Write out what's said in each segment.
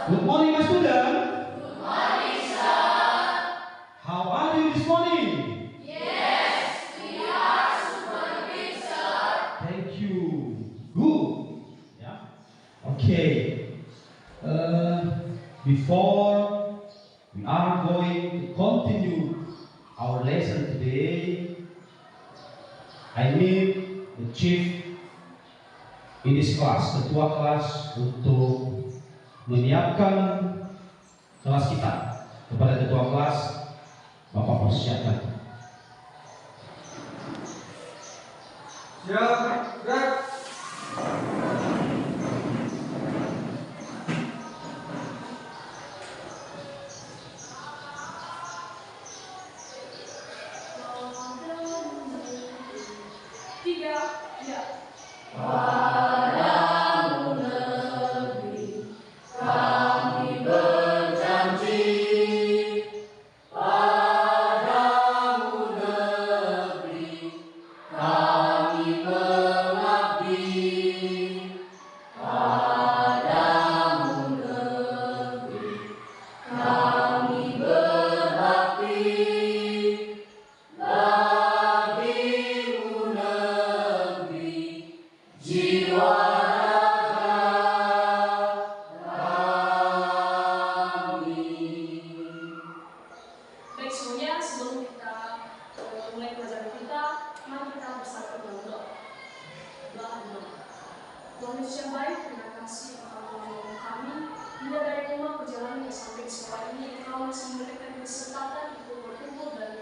Good morning, my student. Good morning, sir. How are you this morning? Yes, we are super good, sir. Thank you. Good. Yeah. Okay. Before we are going to continue our lesson today, I need the chief in this class, ketua kelas, untuk menyiapkan kelas kita. Kepada ketua kelas, Bapak persiapkan. Siap, gerak. Tiga, ya. Baik semuanya, sebelum kita mulai pelajaran kita, mari kita bersatu dalam doa. Doa dulu. Tuhan Yesus yang baik, terima kasih Engkau menolong kami. Hingga dari rumah perjalanan yang sampai di sekolah ini, Engkau masih memberikan kesempatan untuk berkumpul dan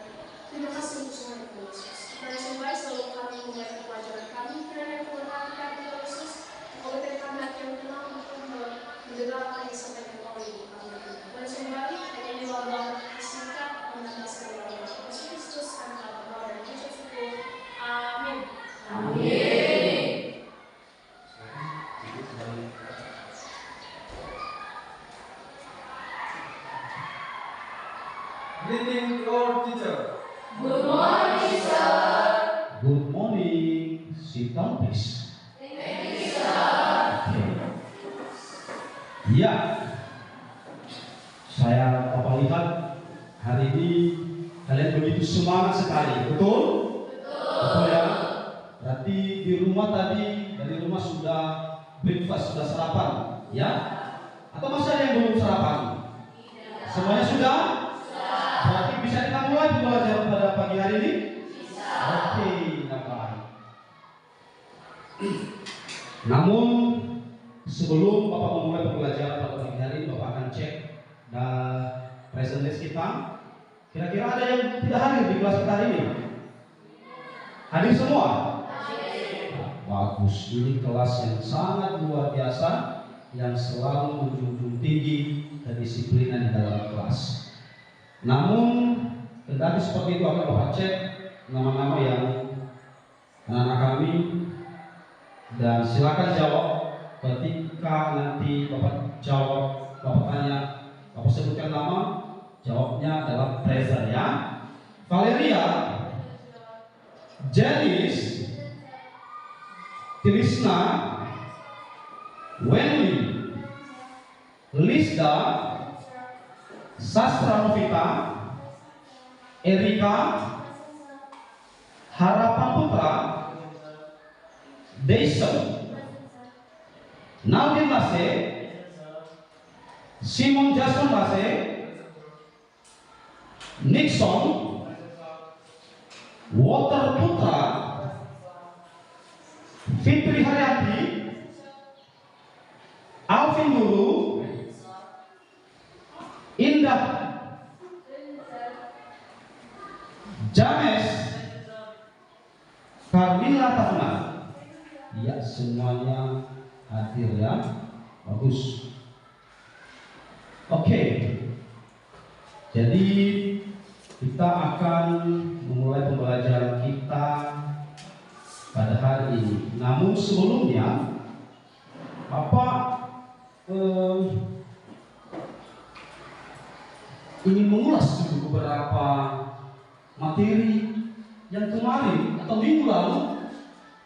terima kasih untuk semua Tuhan Yesus. Tuhan Yesus yang baik, selalu kami memulai pelajaran kami. Kiranya Tuhan kami Tuhan Yesus, Engkau berikan kami hati yang tenang untuk mendengar apa yang disampaikan oleh Ibu kami. Tuhan Yesus yang baik, hanya di dalam doa singkat menandaskan dalam Yesus Kristus kami telah berdoa dan Yesus syukur. Amin. Greeting to our teacher. Good morning, sir. Good morning. Sit down, please. Thank you, sir. Okay. Ya, saya Bapak lihat hari ini kalian begitu semangat sekali, betul? Betul ya. Berarti di rumah tadi, dari rumah sudah breakfast, sudah sarapan, ya? Atau masih ada yang belum sarapan? Semuanya sudah? Berarti bisa kita mulai pembelajaran pada pagi hari ini? Bisa. Oke, baik. Namun sebelum Bapak memulai pembelajaran pada pagi hari ini, Bapak akan cek present list kita. Kira-kira ada yang tidak hadir di kelas kita hari ini? Hadir semua? Bagus, ini kelas yang sangat luar biasa, yang selalu menjunjung tinggi kedisiplinan di dalam kelas. Namun, kendati seperti itu akan Bapak cek nama-nama yang anak-anak kami, dan silakan jawab ketika nanti Bapak jawab, Bapak tanya, Bapak sebutkan nama, jawabnya adalah present ya. Valeria, Janice, Trisna, Wendy, Lisda, Sastra Novita, Erika, Harapan Putra, Deison, Naudin Lase, Simon Jason Lase, Nixon, Walter Putra, Fitri Haryati, Alvin Nuru, Indah, James, Carmilla Tafna. Ya, semuanya hadir ya. Bagus. Oke. Jadi kita akan memulai pembelajaran kita pada hari ini. Namun sebelumnya Bapak ingin mengulas dulu beberapa materi yang kemarin atau minggu lalu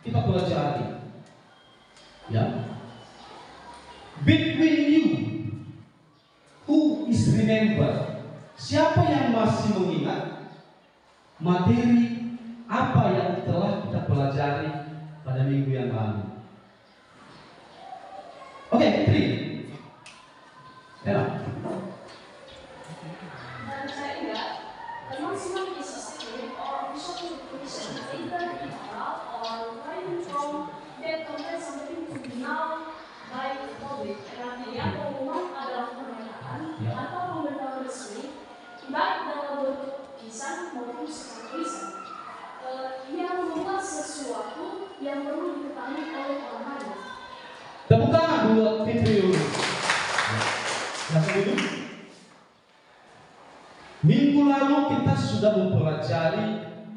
kita pelajari. Ya. Between you remember? Siapa yang masih mengingat materi apa yang telah kita pelajari pada minggu yang lalu? Oke, Fitri. Ya. Dan saya ingat, the maximum is a spirit or visual representation, either in oral or writing form that conveys something to be known by the public. Artinya, pengumuman adalah pernyataan atau pemberitahuan resmi, baik dalam bentuk lisan maupun secara tulisan, yang membuat sesuatu yang perlu diketahui oleh orang lain. Tepuk tangan buat Fitri dulu. Dulu. Minggu lalu kita sudah mempelajari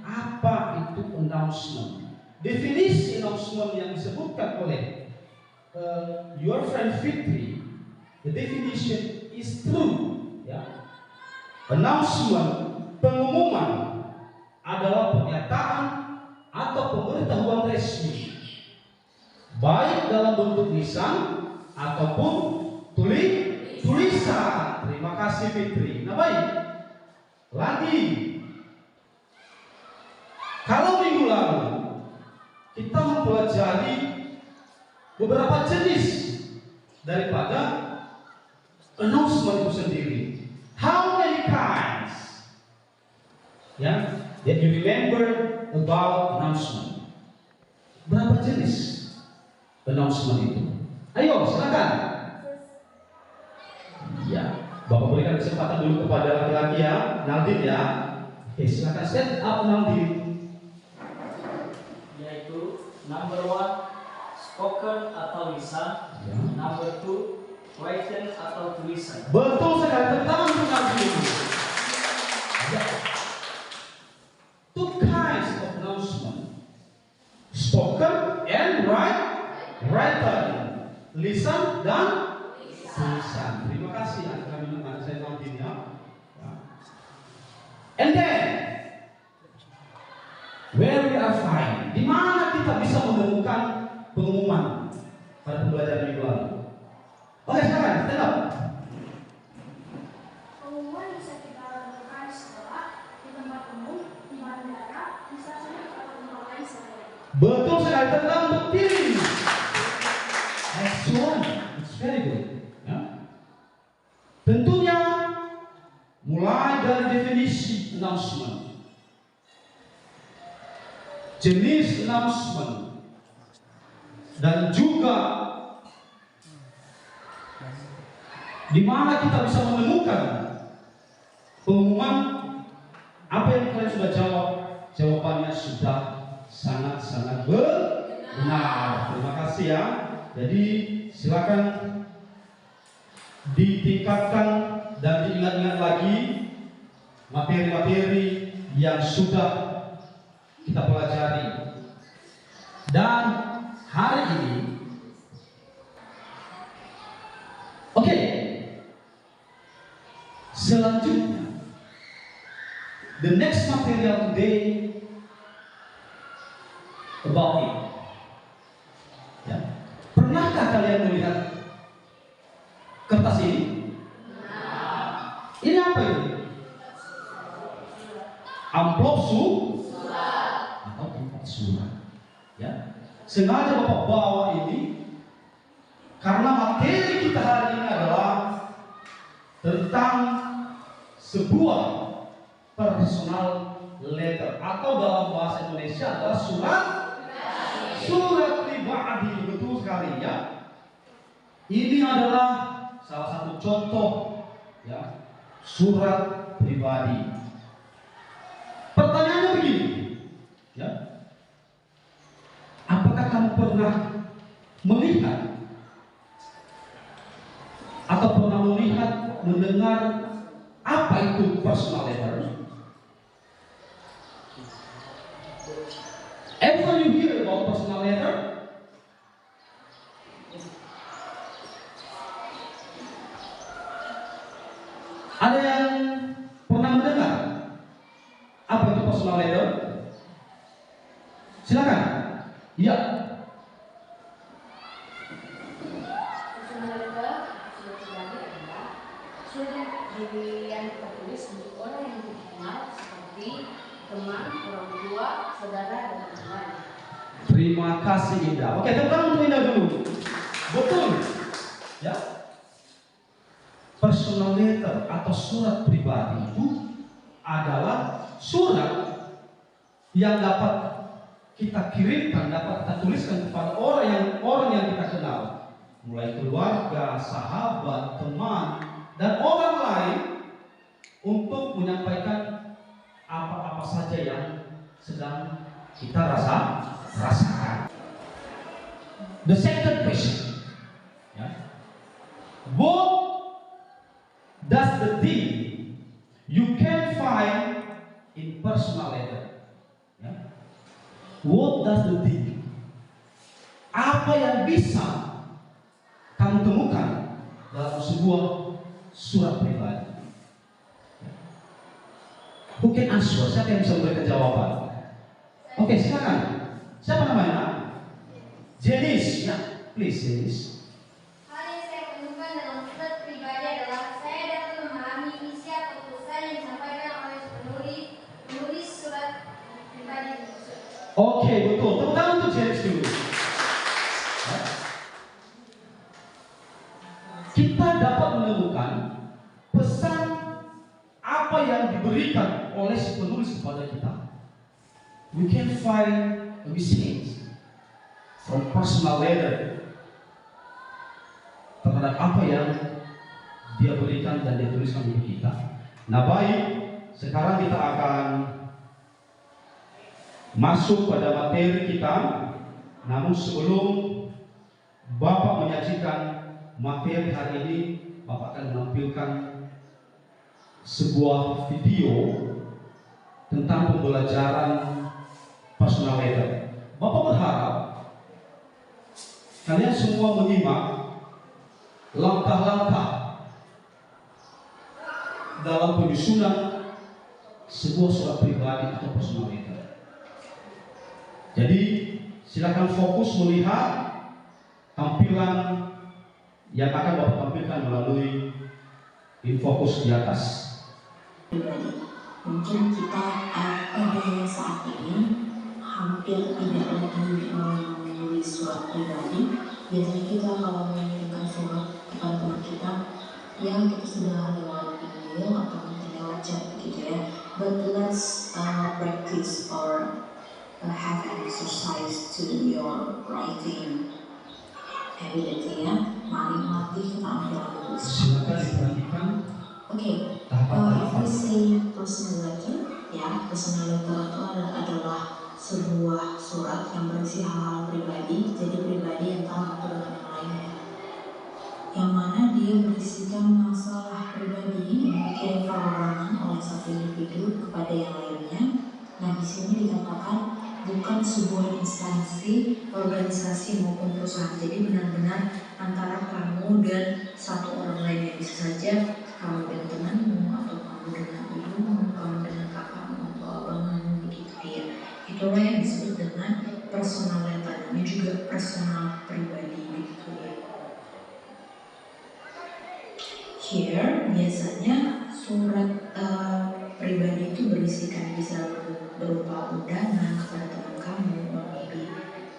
apa itu announcement. Definisi announcement yang disebutkan oleh your friend Fitri, the definition is true. Ya. Announcement, pengumuman adalah pernyataan atau pemberitahuan resmi, baik dalam bentuk lisan ataupun tulisan. Terima kasih Fitri. Nah baik, lagi kalau minggu lalu kita mempelajari beberapa jenis daripada announcement itu sendiri. How many kinds? Ya, that you remember about announcement? Berapa jenis announcement itu? Ayo, silakan. Ya, Bapak berikan kesempatan dulu kepada laki-laki ya, Naldin ya. Oke, silakan stand up Naldin. Yaitu number 1 spoken atau lisan, Ya. number 2 written atau tulisan. Betul sekali, tentang untuk Naldin. Ya. Two kinds of announcement, spoken and written, lisan dan tulisan. Terima kasih anak saya Naldin ya. And then where we are find, di mana kita bisa menemukan pengumuman pada pembelajaran minggu lalu? Oke, silakan stand up. Pengumuman bisa kita lakukan di sekolah, di tempat umum, di bandara, di stasiun atau tempat lain sebagainya. Betul sekali, tentang bukti. Excellent, it's very good. Ya. Tentunya mulai dari definisi announcement, jenis announcement, dan juga di mana kita bisa menemukan pengumuman. Apa yang kalian sudah jawab? Jawabannya sudah sangat-sangat benar. Terima kasih ya. Jadi silakan ditingkatkan dan diingat-ingat lagi materi-materi yang sudah kita pelajari. Dan hari ini, oke, selanjutnya, the next material today about it. Ya. Pernahkah kalian melihat kertas ini? Ini apa ini? Amplop surat atau tempat surat. Ya. Sengaja Bapak bawa ini karena materi kita hari ini adalah tentang sebuah personal letter atau dalam bahasa Indonesia adalah surat pribadi. Betul sekali ya. Ini adalah salah satu contoh ya, surat pribadi. Pertanyaannya begini, ya. Apakah kamu pernah melihat atau pernah mendengar apa itu personal letter? Ever you hear about personal letter? Ada yang pernah mendengar apa itu personal letter? Silakan. Ya. Personal letter surat pribadi adalah surat yang Pilihan tertulis untuk orang yang kita kenal seperti teman, orang tua, saudara, dan teman. Terima kasih Indah. Oke, tepuk tangan untuk Indah dulu. Betul. Ya. Personal letter atau surat pribadi itu adalah surat yang dapat kita kirimkan, dapat kita tuliskan kepada orang yang kita kenal, mulai keluarga, sahabat, teman, dan orang lain untuk menyampaikan apa-apa saja yang sedang kita rasakan. The second question, ya. What does the thing you can find in personal letter? Ya. What does the thing? Apa yang bisa kamu temukan dalam sebuah surat pribadi? Who can answer? Siapa yang bisa memberikan jawaban? Oke, silakan. Siapa namanya? Jenis, ya, please Jenis. Hal yang saya temukan dalam surat pribadi adalah saya dapat memahami isi atau pesan yang disampaikan oleh penulis surat pribadi tersebut. Oke, betul. Tepuk tangan untuk Jenis dulu. Kita dapat menemukan pesan apa yang diberikan oleh si penulis kepada kita. We can find a message from personal letter terhadap apa yang dia berikan dan dia tuliskan untuk kita. Nah, baik, sekarang kita akan masuk pada materi kita. Namun sebelum Bapak menyajikan materi hari ini, Bapak akan menampilkan sebuah video tentang pembelajaran personal letter. Bapak berharap kalian semua menyimak langkah-langkah dalam penyusunan sebuah surat pribadi atau personal letter. Jadi silakan fokus melihat tampilan yang akan Bapak tampilkan melalui infokus di atas. Mungkin kita pada saat ini hampir tidak lagi menulis surat pribadi. Biasanya kita kalau mengirimkan surat kepada teman kita, ya kita sudah lewat email atau mungkin lewat chat gitu ya. But let's practice or have an exercise to your writing ability ya. Mari melatih keterampilan menulis. Silakan diperhatikan. Okay, if we say personal letter, ya, personal letter itu adalah sebuah surat yang berisi hal-hal pribadi, jadi pribadi yang sama satu dengan yang lainnya. Yang mana dia berisikan masalah pribadi yang dikirim perorangan oleh satu individu kepada yang lainnya. Nah, di sini dikatakan bukan sebuah instansi, organisasi maupun perusahaan. Jadi benar-benar antara kamu dan satu orang lainnya. Bisa saja kamu dengan temanmu, atau kamu dengan ibumu, kamu dengan kakakmu, atau abangmu, begitu ya. Itulah yang disebut dengan personal letter. Ini juga personal pribadi, begitu ya. Here biasanya surat pribadi itu berisikan bisa berupa undangan kepada teman kamu, or maybe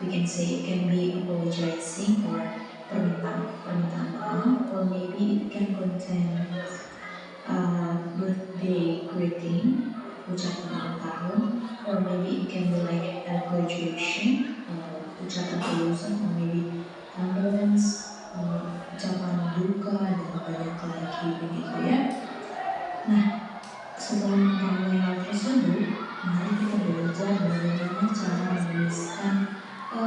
we can say it can be apologizing or permintaan maaf, or maybe it can contain birthday greeting, ucapan ulang tahun, or maybe it can be like a graduation, ucapan kelulusan, or maybe condolence, ucapan duka, dan banyak lagi begitu ya. Nah, setelah mengetahui hal tersebut, mari kita belajar bagaimana cara menuliskan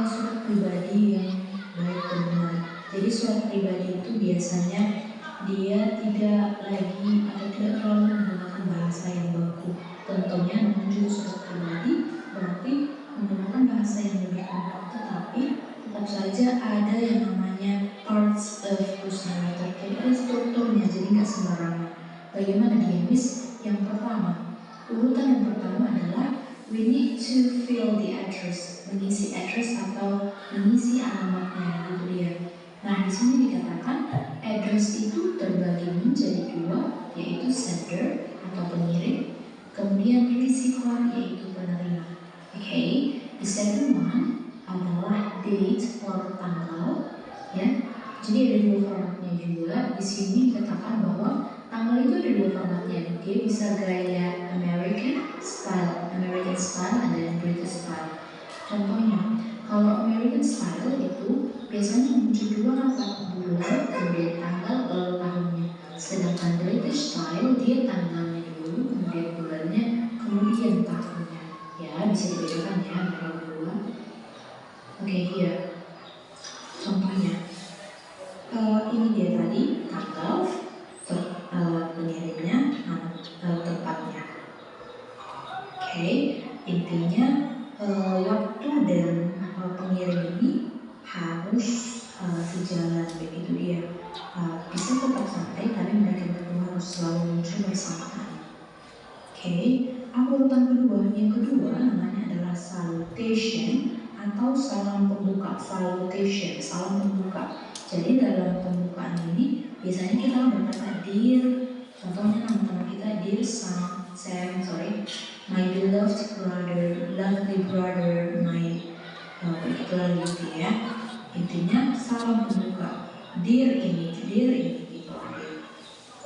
surat pribadi yang baik dan benar. Jadi surat pribadi itu biasanya dia tidak lagi atau tidak terlalu menggunakan bahasa yang baku. Contohnya menuju surat pribadi berarti menggunakan bahasa yang lebih kompak, tetapi tetap saja ada yang namanya parts of personal letter. Jadi ada strukturnya, jadi nggak sembarangan. Bagaimana dia, Miss? Yang pertama, urutan yang pertama adalah we need to fill the address, mengisi address atau mengisi alamatnya gitu dia. Nah, di sini dikatakan address itu terbagi menjadi dua, yaitu sender atau pengirim, kemudian receiver yaitu penerima. Oke, the second one adalah date or tanggal, ya. Jadi ada dua formatnya juga. Di sini dikatakan bahwa tanggal itu ada dua formatnya. Dia bisa gaya American style dan British style. Contohnya, kalau American style itu biasanya muncul dulu apa? Bulan, kemudian tanggal, lalu tahunnya. Sedangkan British style dia tanggalnya dulu, kemudian bulannya, kemudian tahunnya. Ya, bisa dibedakan ya antara dua. Oke, here. Contohnya, ini dia tadi tanggal, pengirimnya, tempatnya. Oke, intinya waktu dan pengirim ini harus sejalan, begitu dia. Bisa tetap santai, tapi mereka berdua harus selalu muncul bersamaan. Oke, urutan kedua, yang kedua namanya adalah salutation atau salam pembuka. Salutation, salam pembuka. Jadi dalam pembukaan ini biasanya kita berkata dear, contohnya nama-nama kita dear Sam, my beloved brother, lovely brother, my itulah gitu ya. Intinya salam pembuka. Dear ini gitu.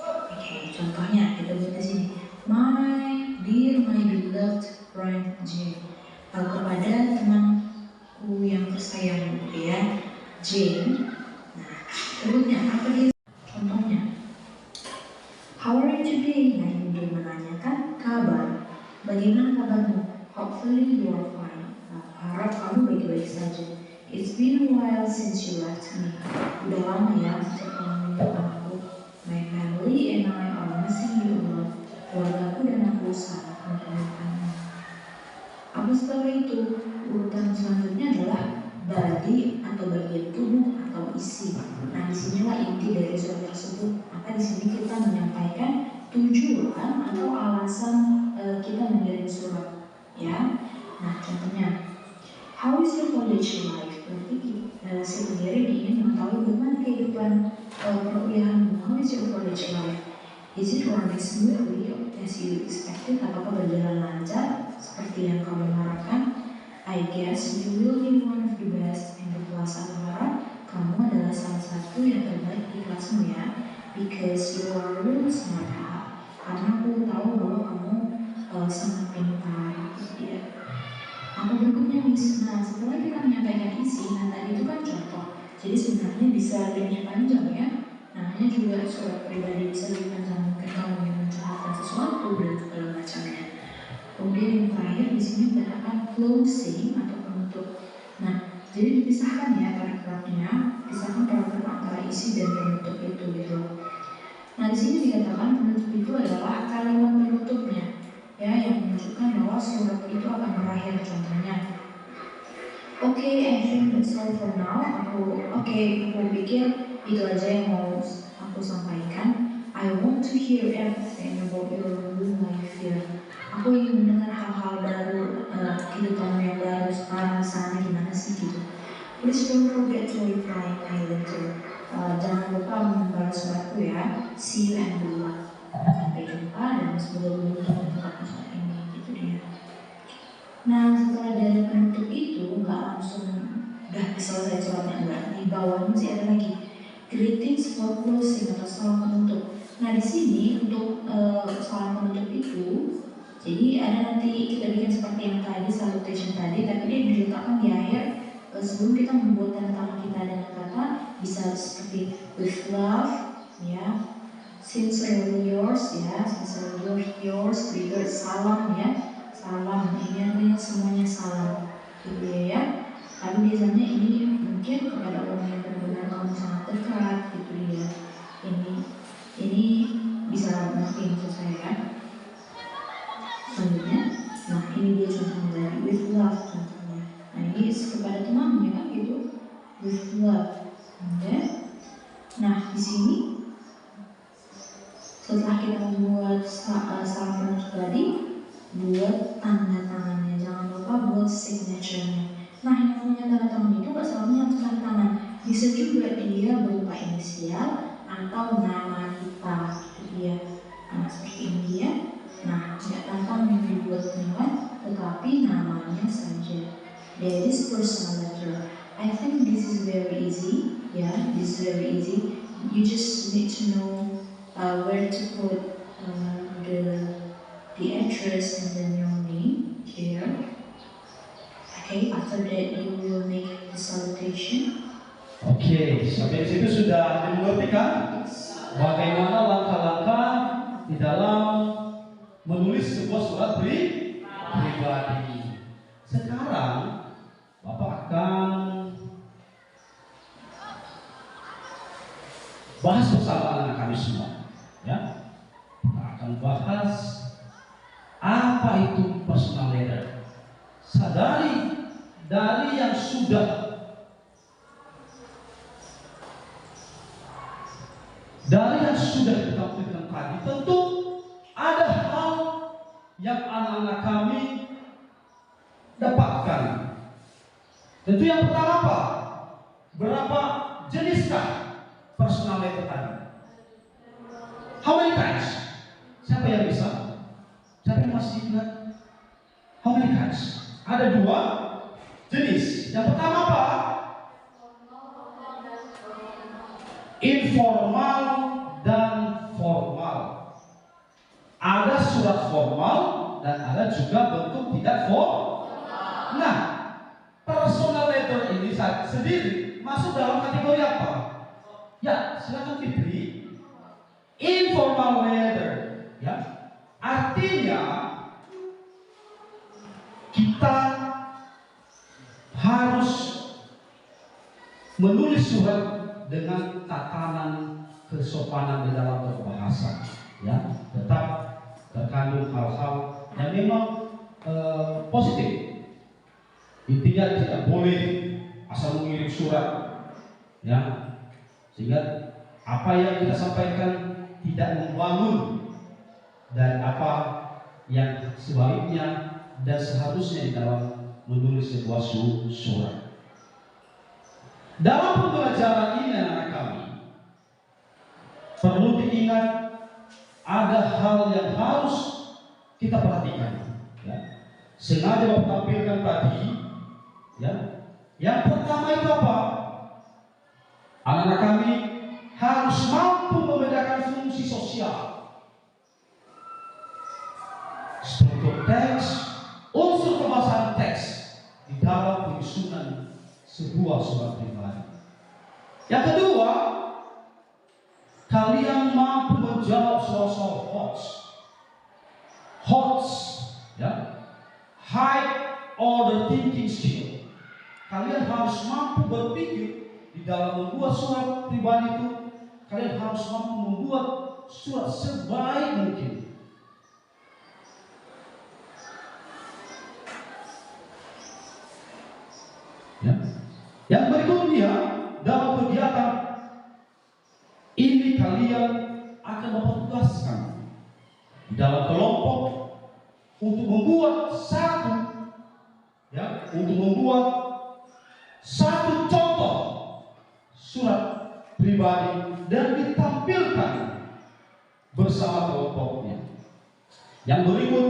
Oke, contohnya kita buat di sini. My beloved friend Jane. Kepada temanku yang tersayang gitu ya, Jane. Nah, berikutnya apa dia? Contohnya, how are you today? Nah, ini dia menanyakan kabar. Bagaimana kabarmu? Hopefully you are fine. Harap kamu baik-baik saja. It's been a while since you left me. Udah lama ya sejak kamu meninggalkan aku. My family and I are missing you a lot. Keluargaku dan aku sangat merindukanmu. Apa setelah itu? Urutan selanjutnya adalah body atau bagian tubuh atau isi. Nah, disinilah inti dari surat tersebut. Maka di sini kita menyampaikan tujuan atau alasan kita mengirim surat, ya. Nah, contohnya, how is your college life? Berarti si pengirim ingin mengetahui bagaimana kehidupan perkuliahanmu. How is your college life? Is it running smoothly as you expected? Apakah berjalan lancar seperti yang kamu harapkan? I guess you will be one of the best in the class. Aku harap kamu adalah salah satu yang terbaik di kelasmu ya, because you are really smart. Karena aku tahu bahwa kamu sangat pintar. Ya. Apa berikutnya Miss? Nah, setelah kita menyampaikan isi, nah tadi itu kan contoh. Jadi sebenarnya bisa lebih panjang ya. Namanya juga surat pribadi, bisa lebih panjang, mungkin kamu ingin mencurahkan sesuatu dan segala macamnya. Kemudian yang terakhir di sini dikatakan closing atau penutup. Nah, jadi dipisahkan ya paragrafnya, pisahkan paragraf antara isi dan penutup itu gitu. Nah, di sini dikatakan penutup itu adalah kalimat penutupnya, ya, yang menunjukkan bahwa surat itu akan berakhir. Contohnya, okay, I think that's all for now. Aku pikir itu aja yang mau aku sampaikan. I want to hear everything about your new life here. Aku ingin mendengar hal-hal baru, kehidupan yang baru sekarang sana gimana sih gitu. Please don't forget to reply my letter. Jangan lupa membalas suratku ya. See you and good luck. Sampai jumpa dan semoga beruntung untuk saat ini gitu dia. Nah, setelah dari penutup itu nggak langsung udah selesai suratnya, enggak. Di bawah masih ada lagi greetings for closing atau salam penutup. Nah, di sini untuk salam penutup itu, jadi ada nanti kita bikin seperti yang tadi salutation tadi, tapi dia diletakkan di akhir sebelum kita membuat tanda tangan kita dengan kata bisa seperti with love, ya, sincerely yours, ya, sincerely yours, trigger salam, ya, salam. Ini artinya semuanya salam, gitu ya. Tapi biasanya ini mungkin kepada orang yang benar-benar kamu sangat dekat, gitu ya. Ini bisa mungkin maksud saya kan. Selanjutnya, nah ini dia contohnya dari with love contohnya. Nah ini kepada temannya kan gitu, with love. Okay. Nah di sini setelah kita membuat salam penutup tadi, buat tanda tangannya. Jangan lupa buat signature-nya. Nah yang namanya tanda tangan itu gak selalu harus tanda tangan. bisa juga dia berupa inisial atau nama kita, gitu dia. Nah, seperti ini dia. Nah, tidak tanpa membuat penilaian, tetapi namanya saja. There is personal letter. I think this is very easy. Yeah, this is very easy. You just need to know where to put the address and then your name here. Okay, after that you will make the salutation. Oke, sampai situ sudah dimengerti kan? Bagaimana langkah-langkah di dalam menulis sebuah surat pribadi. Sekarang Bapak akan bahas bersama anak kami semua, ya. Kita akan bahas apa itu personal letter. Sadari dari yang sudah ditampilkan tadi, tentu ada hal yang anak-anak kami dapatkan. Tentu yang pertama apa? Berapa jeniskah personal letter tadi? How many kinds? Siapa yang bisa? Siapa yang masih ingat? How many kinds? Ada 2 jenis. Yang pertama apa? Informal dan formal. Ada surat formal dan ada juga bentuk tidak formal. Nah, personal letter ini sendiri masuk dalam kategori apa? Ya, silakan Fitri. Informal letter, ya. Artinya kita harus menulis surat dengan tatanan kesopanan di dalam berbahasa, ya. Tetap terkandung hal-hal yang memang positif. Intinya tidak boleh asal mengirim surat, ya, sehingga apa yang kita sampaikan tidak membangun dan apa yang sebaliknya dan seharusnya di dalam menulis sebuah surat. Dalam pembelajaran ini anak kami perlu diingat ada hal yang harus kita perhatikan, ya. Sengaja Bapak tampilkan tadi, ya. Yang pertama itu apa? Anak-anak kami harus mampu membedakan fungsi sosial, struktur teks, unsur kebahasaan teks di dalam penyusunan sebuah surat pribadi. Yang kedua, kalian mampu menjawab soal-soal HOTS, ya, high order thinking skill. Kalian harus mampu berpikir di dalam membuat surat pribadi itu. Kalian harus mampu membuat surat sebaik mungkin. Ya. Yang berikutnya, dalam kegiatan ini kalian akan bertugaskan di dalam kelompok untuk membuat satu contoh surat pribadi dan ditampilkan bersama kelompoknya. Yang berikut,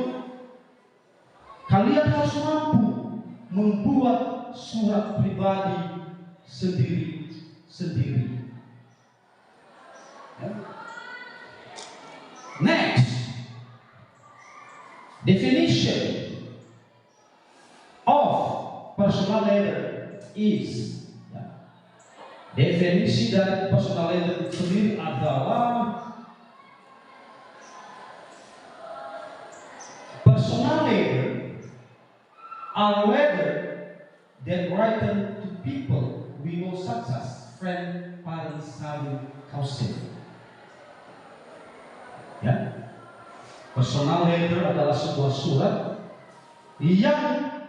kalian harus mampu membuat surat pribadi sendiri-sendiri. Next, definition of personal letter is. Definisi dari personal letter sendiri adalah personal letter are letter that written to people we know such as friend, parents, sibling, cousin. Ya, personal letter adalah sebuah surat yang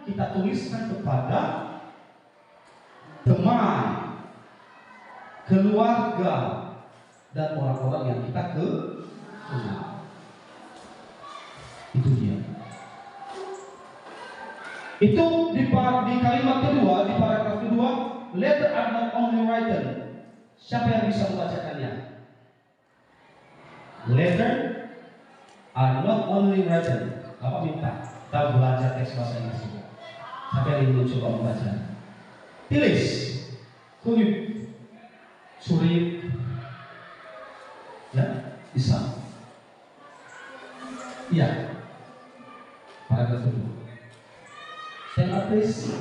kita tuliskan kepada teman, keluarga, dan orang-orang yang kita kenal. Itu dia. Itu di kalimat kedua, di paragraf kedua, letter are not only written. Siapa yang bisa membacakannya? Letter are not only written. Apa minta? Kita belajar teks bahasa Inggris juga. Siapa yang ingin coba membaca? Tulis. Kulit. Suri. Ya, bisa. Iya. Paragraf kedua. Stand up please.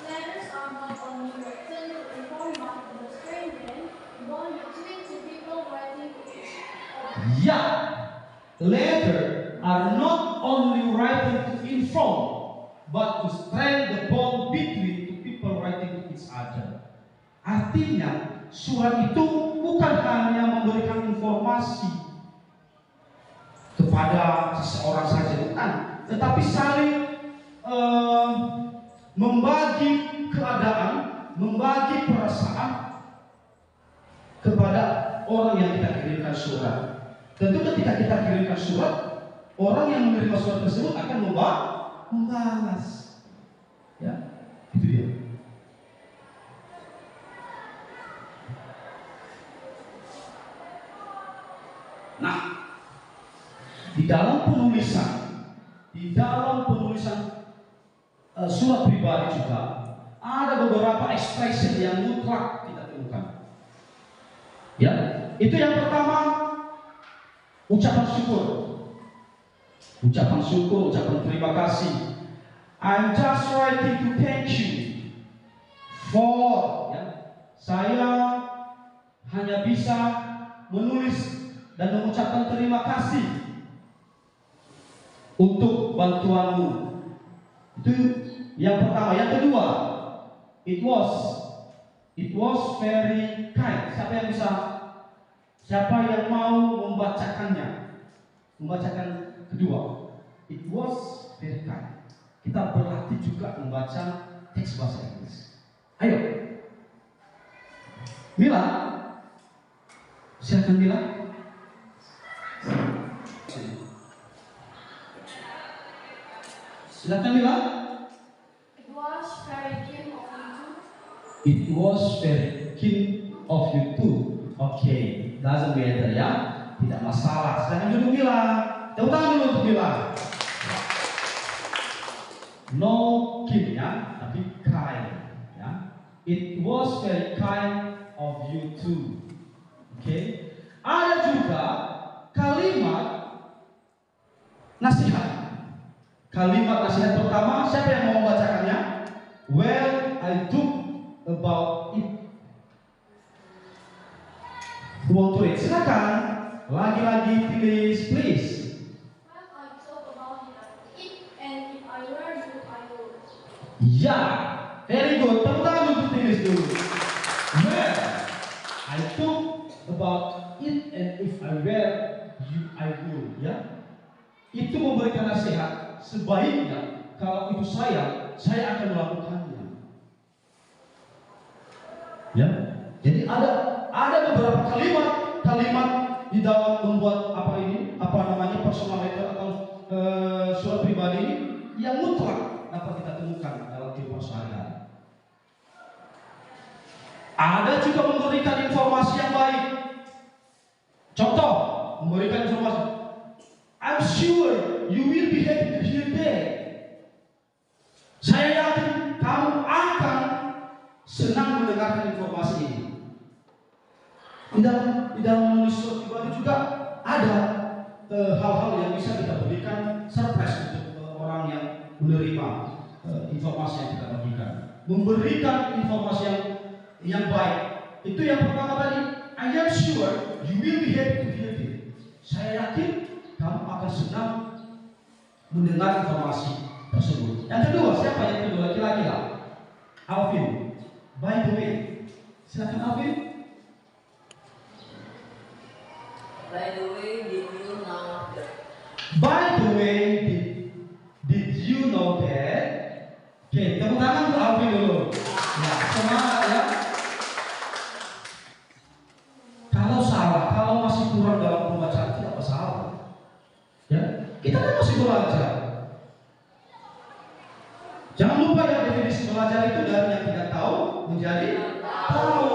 Letters are not only written to inform about the strange man, born between two people writing to each other. Ya. Letter are not only written to inform, but to strengthen the bond between two people writing to each other. Artinya, surat itu bukan hanya memberikan informasi kepada seseorang saja, bukan, tetapi saling membagi keadaan, membagi perasaan kepada orang yang kita kirimkan surat. Tentu ketika kita kirimkan surat, orang yang menerima surat tersebut akan membalas. Ya, itu dia. Nah, di dalam penulisan surat pribadi juga ada beberapa ekspresi yang mutlak kita temukan. Ya, itu yang pertama, ucapan syukur, ucapan terima kasih. I'm just writing to thank you for. Ya, saya hanya bisa menulis dan mengucapkan terima kasih untuk bantuanmu. Itu yang pertama. Yang kedua, it was very kind. Siapa yang mau membacakannya? Membacakan kedua. It was very kind. Kita berlatih juga membaca teks bahasa Inggris. Ayo, Mila, silakan Mila. Silakan Mila. It was very kind of you too. It was very kind of you too. Oke, doesn't matter ya, tidak masalah. Silakan duduk Mila. Tepuk tangan dulu untuk Mila. No kind ya, tapi kind ya. It was very kind of you too. Oke. Ada juga kalimat nasihat. Kalimat nasihat pertama, siapa yang mau membacakannya? Well, I thought about it. Who want to read? Silakan. Lagi-lagi tulis, please. Well, I thought about it, and if I were you, I would. Ya, very good. Tepuk tangan untuk tulis dulu. Well, I thought about it, and if I were you, I would. Ya, itu memberikan nasihat. Sebaiknya kalau itu saya akan melakukannya. Ya, jadi ada beberapa kalimat di dalam membuat personal letter atau surat pribadi ini yang mutlak dapat kita temukan dalam kehidupan sehari-hari. Ada juga memberikan informasi yang baik. Contoh, memberikan informasi. I'm sure you will be happy to hear that. Saya yakin kamu akan senang mendengarkan informasi ini. Di dalam menulis surat pribadi juga ada hal-hal yang bisa kita berikan surprise untuk orang yang menerima informasi yang kita bagikan. Memberikan informasi yang baik. Itu yang pertama tadi. I am sure you will be happy to hear it. Saya yakin kamu akan senang mendengar informasi tersebut. Yang kedua, siapa yang kedua? Laki-laki lah. Alvin. By the way, silakan Alvin. By the way, did you know that? By the way, did you know that? Oke, tepuk tangan untuk Alvin dulu. Ya, semangat ya. Kalau salah, kalau masih kurang dalam pembacaan tidak masalah. Ya, kita kan masih belajar. Jangan lupa ya definisi belajar itu dari yang tidak tahu menjadi tahu.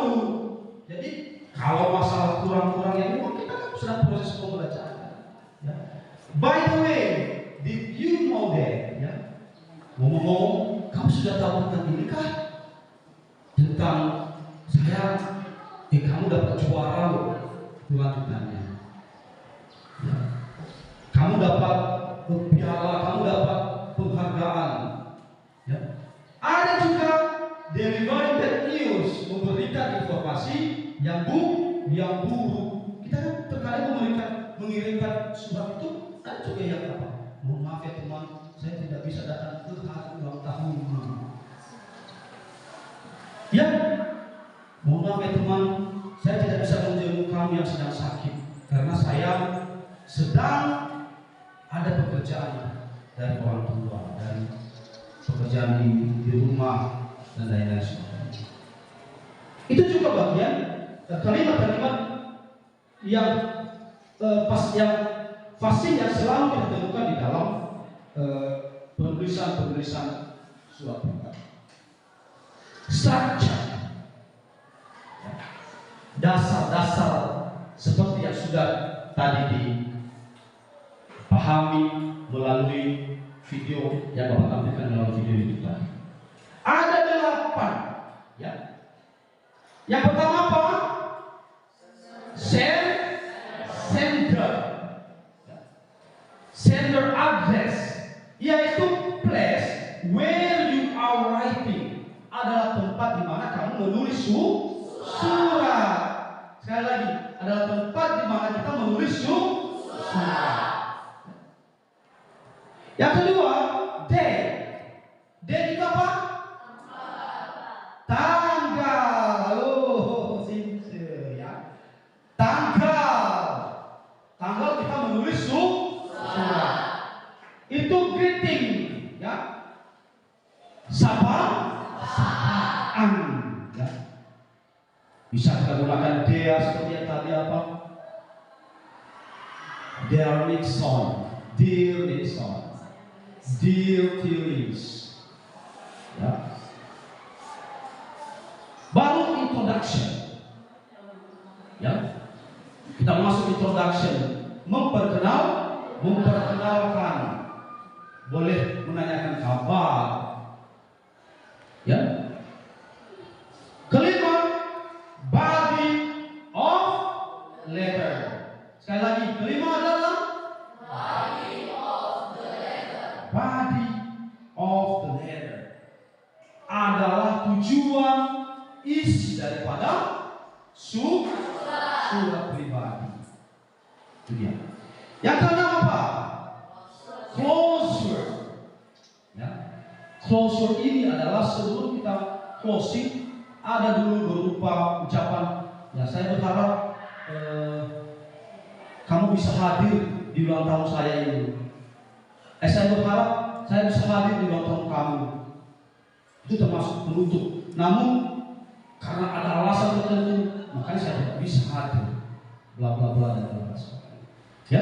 Jadi kalau masalah kurang-kurang yang memang kita kan sedang proses pembelajaran. Ya. By the way, did you know that? Ya. Ngomong-ngomong, kamu sudah tahu tentang ini kah? Tentang saya, kamu dapat juara loh. Lanjutannya. Ya. Kamu dapat piala, kamu dapat penghargaan. Ya. Ada juga delivery bad news, memberikan informasi yang buruk. Kita kan terkadang mengirimkan surat itu, ada juga yang apa? Mohon maaf ya teman, saya tidak bisa datang ke hari ulang tahun. Ya, mohon maaf ya teman, saya tidak bisa menjenguk kamu yang sedang sakit karena saya sedang ada pekerjaan dari orang tua, dari pekerjaan di rumah dan lain-lain sebagainya. Itu juga bagian kalimat-kalimat yang fasih yang selalu kita temukan di dalam penulisan surat berkat. Structure, dasar-dasar seperti yang sudah tadi dipahami melalui video yang Bapak tampilkan dalam video itu tadi. Ada 8, ya. Yang pertama apa? Sender address, yaitu place where you are writing, adalah tempat di mana kamu menulis surat. Sekali lagi, adalah tempat di mana kita menulis surat. Yang kedua, date itu apa? Tanggal. Oh, simple ya. Tanggal kita menulis surat. Itu greeting, ya. Sapaan, ya. Bisa kita gunakan dia seperti yang tadi apa? Dear Nixon, Dear Theories, ya. Baru introduction, ya. Kita masuk introduction, memperkenalkan, boleh menanyakan kabar, ya. Kelima, body of letter. Sekali lagi, kelima adalah body of the letter adalah tujuan isi daripada surat pribadi. Itu dia. Yang keenam apa? Closure. Ya. Closure ini adalah sebelum kita closing, ada dulu berupa ucapan. Ya, saya berharap kamu bisa hadir di ulang tahun saya ini. Saya berharap saya bisa hadir di ulang tahun kamu. Itu termasuk penutup. Namun karena ada alasan tertentu, makanya saya tidak bisa hadir. Bla bla bla dan bla bla. Ya,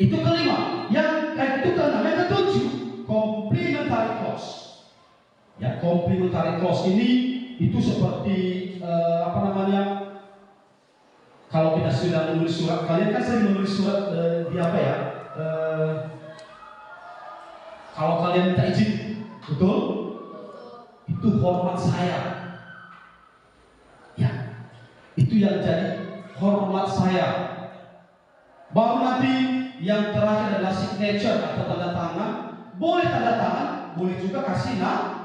itu kelima. Yang itu keenam. Yang ketujuh, complementary clause. Ya, complementary clause ini itu seperti kalau kita sudah menulis surat, kalian kan sering menulis surat di apa ya? Kalau kalian minta izin, betul? Itu hormat saya. Ya, itu yang jadi hormat saya. Baru nanti yang terakhir adalah signature atau tanda tangan. Boleh tanda tangan, boleh juga kasih nama.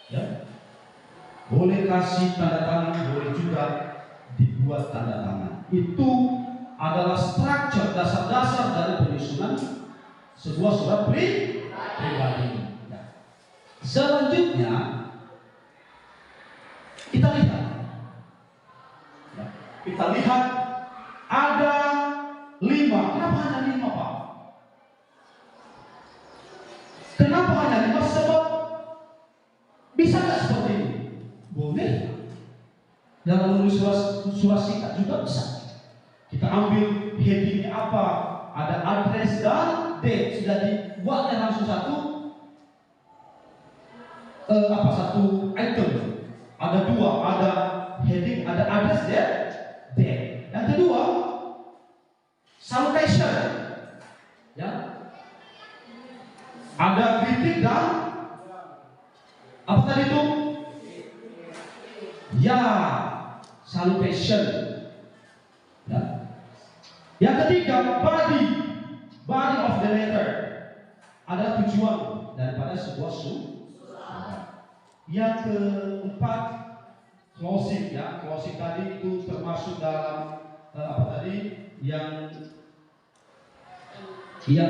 Ya. Boleh kasih tanda tangan, boleh juga dibuat tanda tangan. Itu adalah struktur dasar-dasar dari penyusunan sebuah surat pribadi. Ya. Selanjutnya kita lihat. Ya. Kita lihat ada 5. Kenapa hanya 5, Pak? Kenapa hanya 5? Sebab bisa nggak seperti ini? Boleh. Dalam menulis surat singkat juga bisa. Kita ambil headingnya apa? Ada address dan date, sudah dibuatnya langsung satu satu item, ada dua, ada heading, ada address there. Yang kedua, salutation, ya, ada greeting dan apa tadi itu? Ya, salutation. Ya. Yang ketiga, body of the letter, adalah tujuan daripada sebuah surat. Yang keempat, closing, ya. Closing tadi itu termasuk dalam yang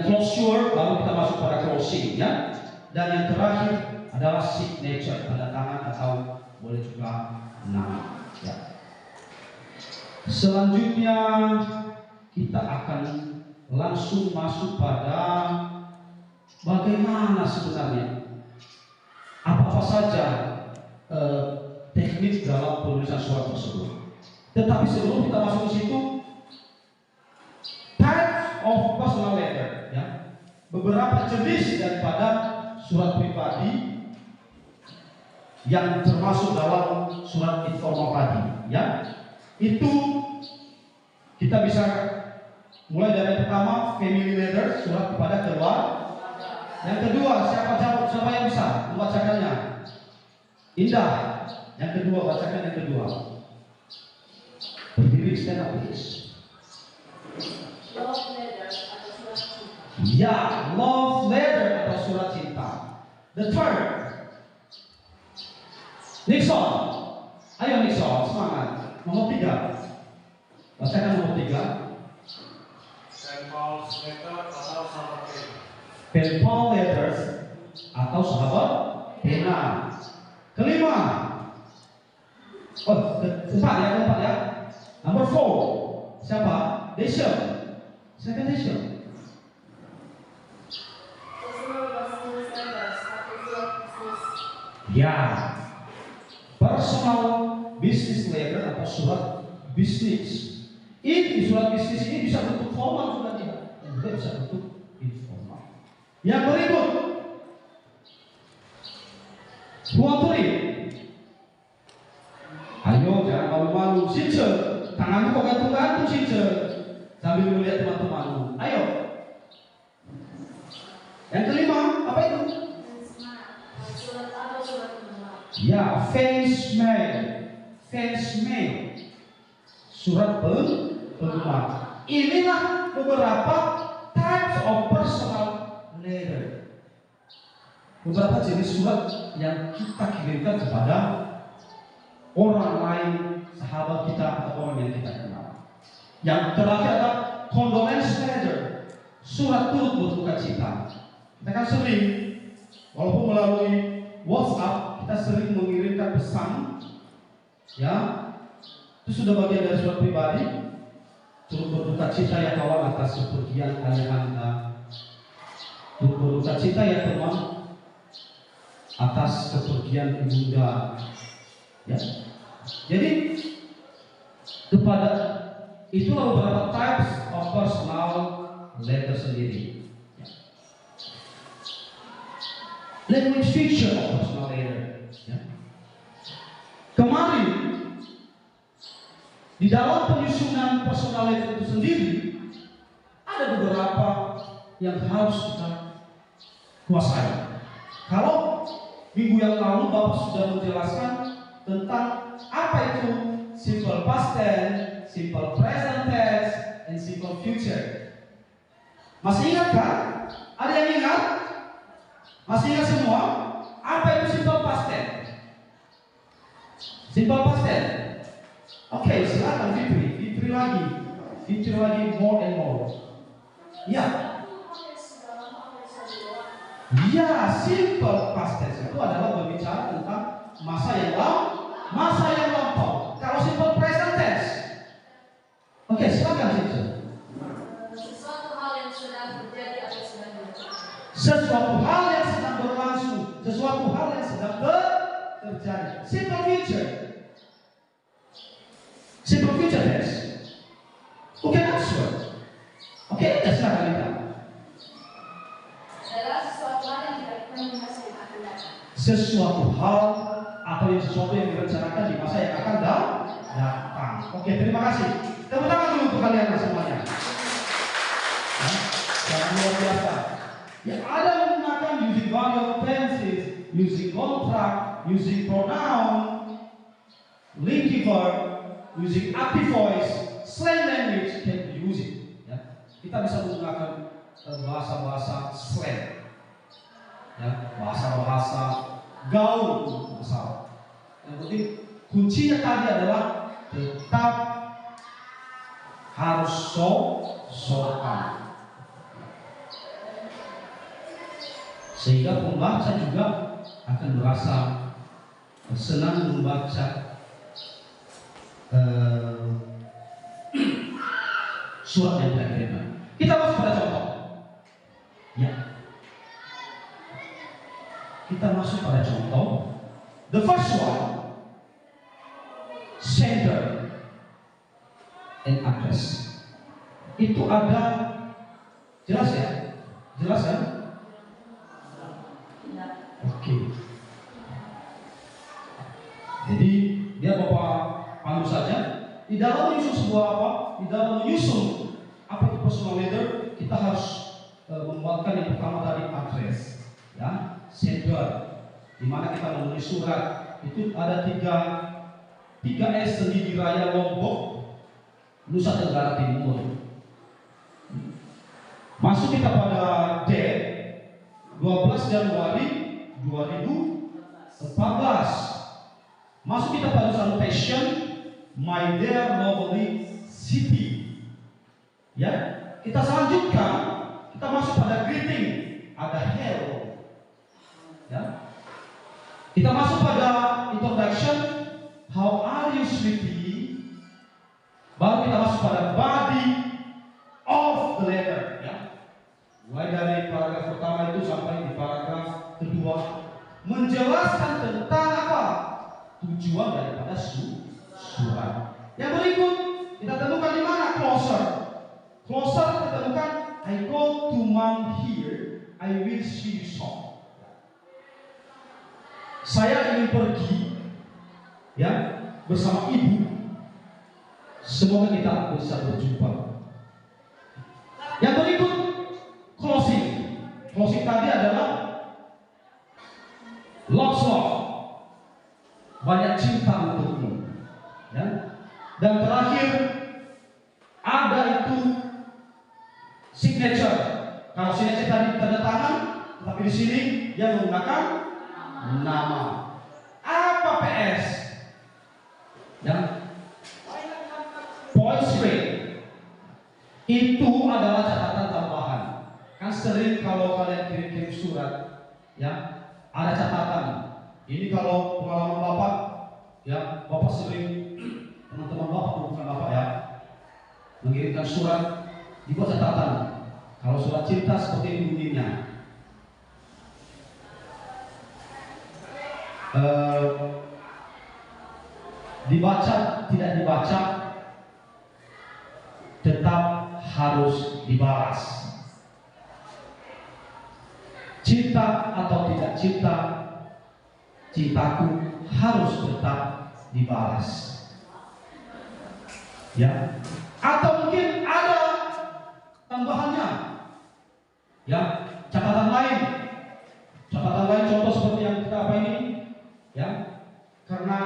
closure, baru kita masuk pada closing, ya. Dan yang terakhir adalah signature, tanda tangan atau boleh juga nama, ya. Selanjutnya kita akan langsung masuk pada bagaimana sebenarnya apa saja teknik dalam penulisan surat tersebut. Tetapi sebelum kita masuk ke situ, types of personal letter, ya, beberapa jenis daripada surat pribadi yang termasuk dalam surat informal tadi, ya. Itu kita bisa mulai dari pertama, family letter, surat kepada keluarga. Yang kedua, siapa yang bisa membacakannya? Indah. Yang kedua, bacakan yang kedua. Berdiri, stand up please. Love letter atau surat cinta. Ya, love letter atau surat cinta. The third, Nixon. Ayo Nixon, semangat. Nomor 3. Bacakan nomor 3. St. Paul's letter atau sahabat pena. Pen pal letters atau sahabat pena. Kelima. Keempat ya. Number 4. Siapa? Deshaun. Siapa Deshaun? Personal business letters atau surat bisnis. Ya. Personal business letter atau surat bisnis. Ini surat bisnis ini bisa bentuk formal juga dia, dan juga bisa bentuk informal. Yang berikut, Huanturi. Ayo jangan malu-malu, Since, tanganmu kok gantung-gantung Since, sambil melihat teman-temanmu. Ayo. Yang kelima, apa itu? Surat atau surat penggemar. Ya, fans mail, surat penggemar. Inilah beberapa types of personal letter, beberapa jenis surat yang kita kirimkan kepada orang lain, sahabat kita atau orang yang kita kenal. Yang terakhir adalah condolence letter, surat turut berduka cita. Kita kan sering, walaupun melalui WhatsApp, kita sering mengirimkan pesan, ya, itu sudah bagian dari surat pribadi. Turut berduka cita ya kawan atas kepergian ayah Anda. Turut berduka cita ya teman atas kepergian ibunda. Ya. Jadi kepada itulah beberapa types of personal letter sendiri. Ya. Language feature of personal letter. Ya. Kemarin di dalam penyusunan personal letter itu sendiri ada beberapa yang harus kita kuasai. Kalau minggu yang lalu Bapak sudah menjelaskan tentang apa itu simple past tense, simple present tense, and simple future. Masih ingat kan? Ada yang ingat? Masih ingat semua? Apa itu simple past tense? Simple past tense. Oke, silakan Fitri lagi, more and more. Ya. Ya, simple past tense itu adalah berbicara tentang masa yang lampau. Kalau simple present tense, oke, silakan Fitri. Sesuatu hal yang sedang terjadi atau sedang berlangsung. Sesuatu hal yang sedang berlangsung, sesuatu hal yang sedang terjadi. Simple future. Simple future tense. Oke, answer. Oke, silakan kita. Adalah sesuatu hal yang tidak pernah di masa yang akan datang. sesuatu hal atau sesuatu yang direncanakan di masa yang akan datang. Oke, terima kasih. Tepuk tangan dulu untuk kalian semuanya. Sangat luar biasa. Ya, ada menggunakan using variable tenses, using contract, using pronoun, linking verb, using active voice, slang language can be used. Ya, kita bisa menggunakan bahasa-bahasa slang, ya, bahasa-bahasa gaul, masalah. Yang penting kuncinya tadi adalah tetap harus sopan. Sehingga pembaca juga akan merasa senang membaca surat yang kita kirimkan. Kita masuk pada contoh. Ya. Kita masuk pada contoh. The first one, sender and address. Itu ada, jelas ya? Jelas ya? Oke. Jadi dia Bapak pandu saja. Di dalam menyusun sebuah apa? Di dalam menyusun apa itu personal letter, kita harus membuatkan yang pertama tadi address, ya, sender. Di mana kita menulis surat itu ada tiga S Sendiri Raya Lombok, Nusa Tenggara Timur. Masuk kita pada date 12 Januari 2014. Masuk kita pada salutation, my dear lovely city. Ya, kita selanjutkan, kita masuk pada greeting, ada hello. Ya, kita masuk pada introduction, how are you sweetie. Baru kita masuk pada body of the letter. Ya, mulai dari paragraf pertama itu sampai di paragraf kedua menjelaskan tentang apa tujuan daripada surat. Yang berikut kita temukan di mana closer. Closer kita temukan I go to mom here, I will see you soon. Saya ingin pergi, ya, bersama ibu. Semoga kita bisa berjumpa. Yang berikut closing. Closing tadi adalah lots love, banyak cinta untukmu, ya. Dan terakhir ada itu signature. Kalau signature tadi tanda tangan, tapi di sini dia menggunakan nama. Apa PS? Ya, point rate itu adalah catatan tambahan. Kan sering kalau kalian kirim surat, ya, ada catatan. Ini kalau pengalaman Bapak, ya, Bapak sering, teman-teman Bapak, bukan Bapak ya, mengirimkan surat, dibuat catatan. Kalau surat cinta seperti ini bunyinya. Dibaca, tidak dibaca, tetap harus dibalas. Cinta atau tidak cinta, cintaku harus tetap dibalas. Ya, atau mungkin ada tambahannya. Ya, catatan lain contoh seperti yang kita apa ini, ya, karena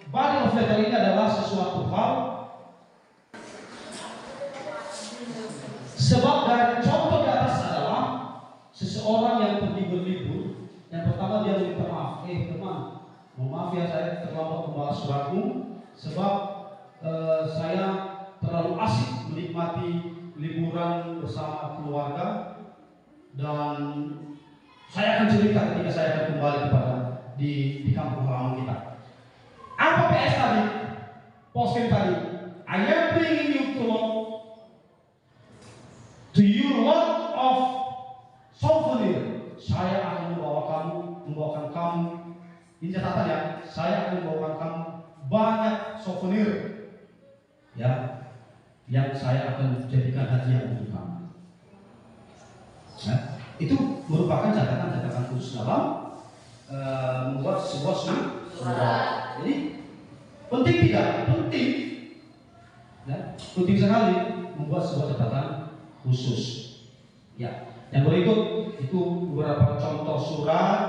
body of letter ini adalah sesuatu hal. Sebab dari contoh di atas adalah seseorang yang pergi berlibur. Yang pertama dia minta maaf, teman, mohon maaf ya saya terlambat membalas suratmu sebab saya terlalu asik menikmati liburan bersama keluarga dan saya akan cerita ketika saya akan kembali kepada di kampung halaman kita. Apa PS tadi? Posting tadi. I am bringing you to you lot of souvenir. Saya akan membawakan kamu. Ini catatan ya. Saya akan membawakan kamu banyak souvenir, ya, yang saya akan jadikan hadiah untuk kamu. Ya, itu merupakan catatan khusus dalam membuat sebuah surat. Jadi penting tidak? Penting. Ya, penting sekali membuat sebuah catatan khusus. Ya, yang berikut itu beberapa contoh surat.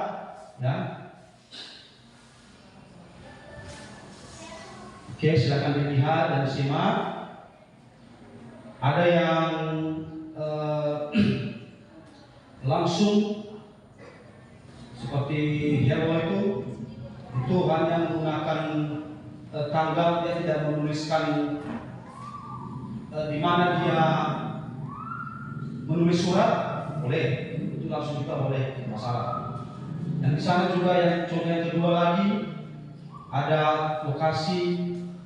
Ya. Oke, silakan dilihat dan disimak. Ada yang langsung seperti Hero itu hanya menggunakan tanggal, dia tidak menuliskan di mana dia menulis surat, boleh, itu langsung juga boleh, tidak masalah. Dan di sana juga yang contoh yang kedua lagi ada lokasi,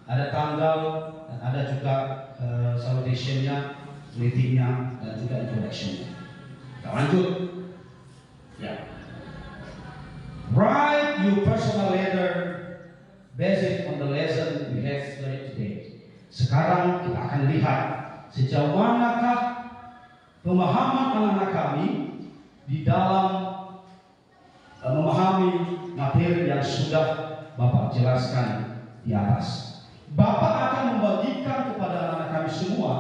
ada tanggal, dan ada juga salutation-nya, greeting-nya, dan juga introduction-nya. Kita lanjut. Ya. Write your personal letter based on the lesson we have studied today. Sekarang kita akan lihat sejauh manakah pemahaman anak-anak kami di dalam memahami materi yang sudah Bapak jelaskan di atas. Bapak akan membagikan kepada anak-anak kami semua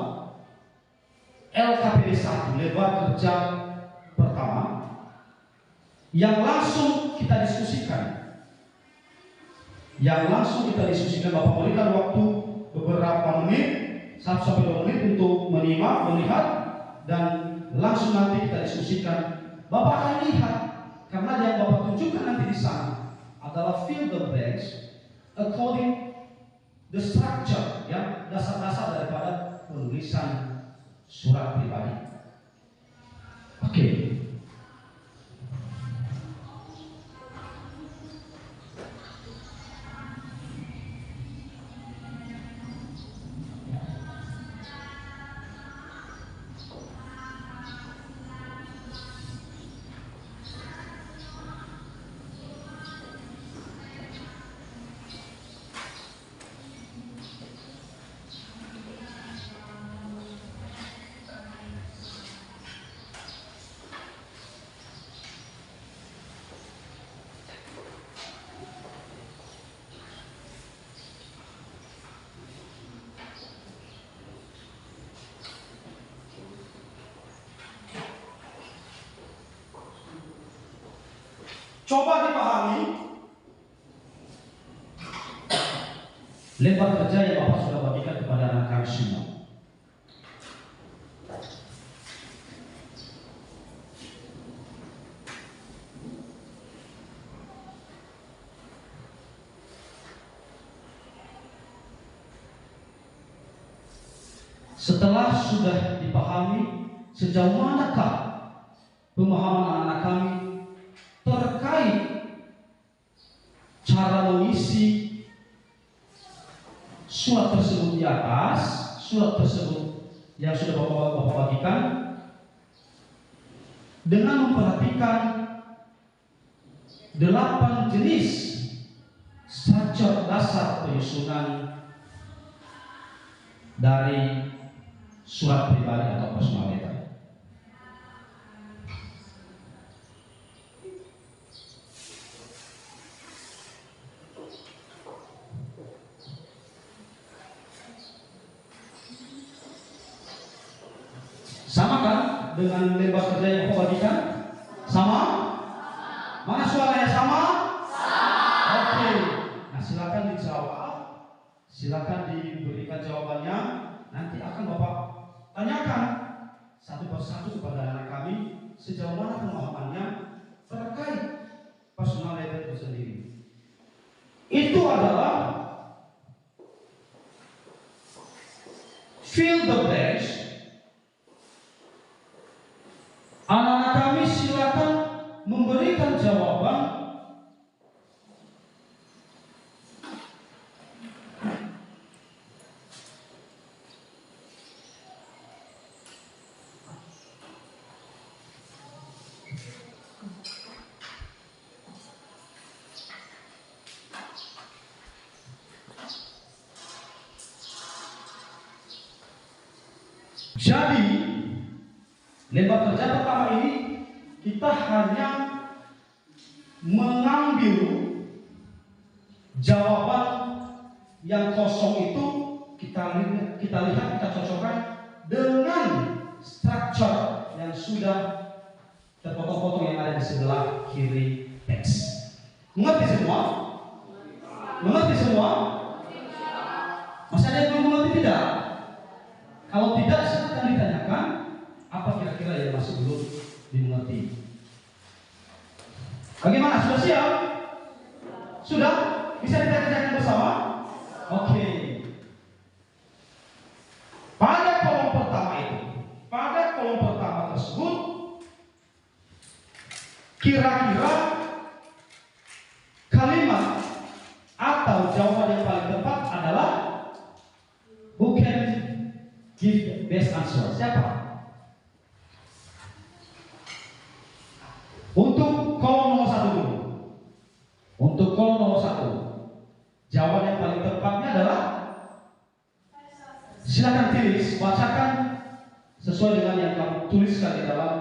LKPD 1, lebar kerja pertama, yang langsung kita diskusikan. Bapak berikan waktu beberapa menit, 1-2 menit untuk menyimak, melihat, dan langsung nanti kita diskusikan. Bapak akan lihat, karena yang Bapak tunjukkan nanti di sana adalah fill the blanks according the structure, ya, dasar-dasar daripada penulisan surat pribadi. Oke. Coba dipahami lebar kerja yang Bapak sudah bagikan kepada anak kami semua. Setelah sudah dipahami sejauh manakah pemahaman anak kami terkait cara mengisi surat tersebut di atas, surat tersebut yang sudah Bapak bagikan, dengan memperhatikan 8 jenis structure dasar penyusunan dari surat pribadi atau personal letter. Sama kan dengan lebar kerja yang Bapak bagikan? Sama? Mana suaranya sama? Oke. Nah, silakan dijawab. Silakan diberikan jawabannya. Nanti akan Bapak tanyakan satu persatu kepada anak kami sejauh mana pemahamannya terkait personal letter itu sendiri. Itu adalah fill the blanks. Anak-anak kami silakan memberikan jawaban jadi lebar kerja pertama ini kita hanya mengambil ambil jawaban yang kosong itu, kita lihat, kita cocokkan dengan structure yang sudah terpotong-potong yang ada di sebelah kiri teks. Mengerti semua? Mengerti semua? Masih ada yang belum mengerti tidak? Kalau tidak, silakan ditanyakan apa kira-kira yang masih belum dimengerti. Bagaimana? Sudah siap? Sudah? Bisa kita kerjakan bersama? Oke. Pada kolom pertama tersebut, kira-kira kalimat atau jawaban yang paling tepat adalah who can give the best answer? Siapa? Untuk kolom nomor 1 dulu. Untuk kolom nomor 1, jawaban yang paling tepatnya adalah, silakan tulis, bacakan sesuai dengan yang kamu tuliskan di dalam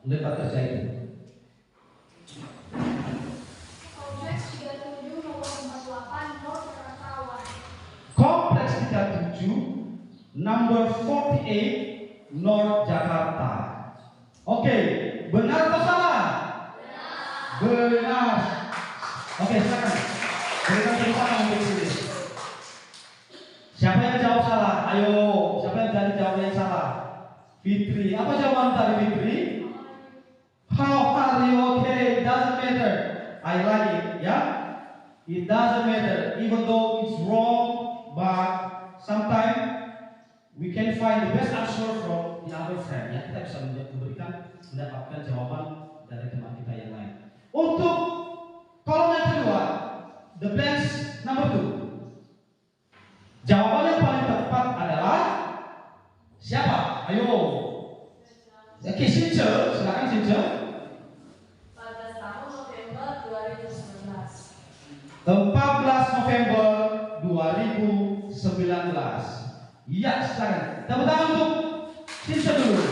lembar kerja itu. Kompleks 37 nomor 48 North Krakatauan. Kompleks 37 number 48 North Jakarta. Oke, benar atau salah? Benar. Oke, silakan. Berikan tepuk tangan untuk tulis. Siapa yang jawab salah? Ayo, siapa yang tadi jawab yang salah? Fitri. Apa jawaban tadi, Fitri? How are you? Okay, it doesn't matter. I like it, yeah? It doesn't matter, even though it's wrong, but sometimes we can find the best answer from the other friend. Ya, kita bisa mendapatkan jawaban dari teman kita yang lain. Untuk kolom yang kedua, the blanks number 2. Jawaban yang paling tepat adalah siapa? Ayo. Oke, Since, silakan Since. Pada tahun November 2019. 14 November 2019. Iya, silakan. Tepuk tangan untuk Since dulu.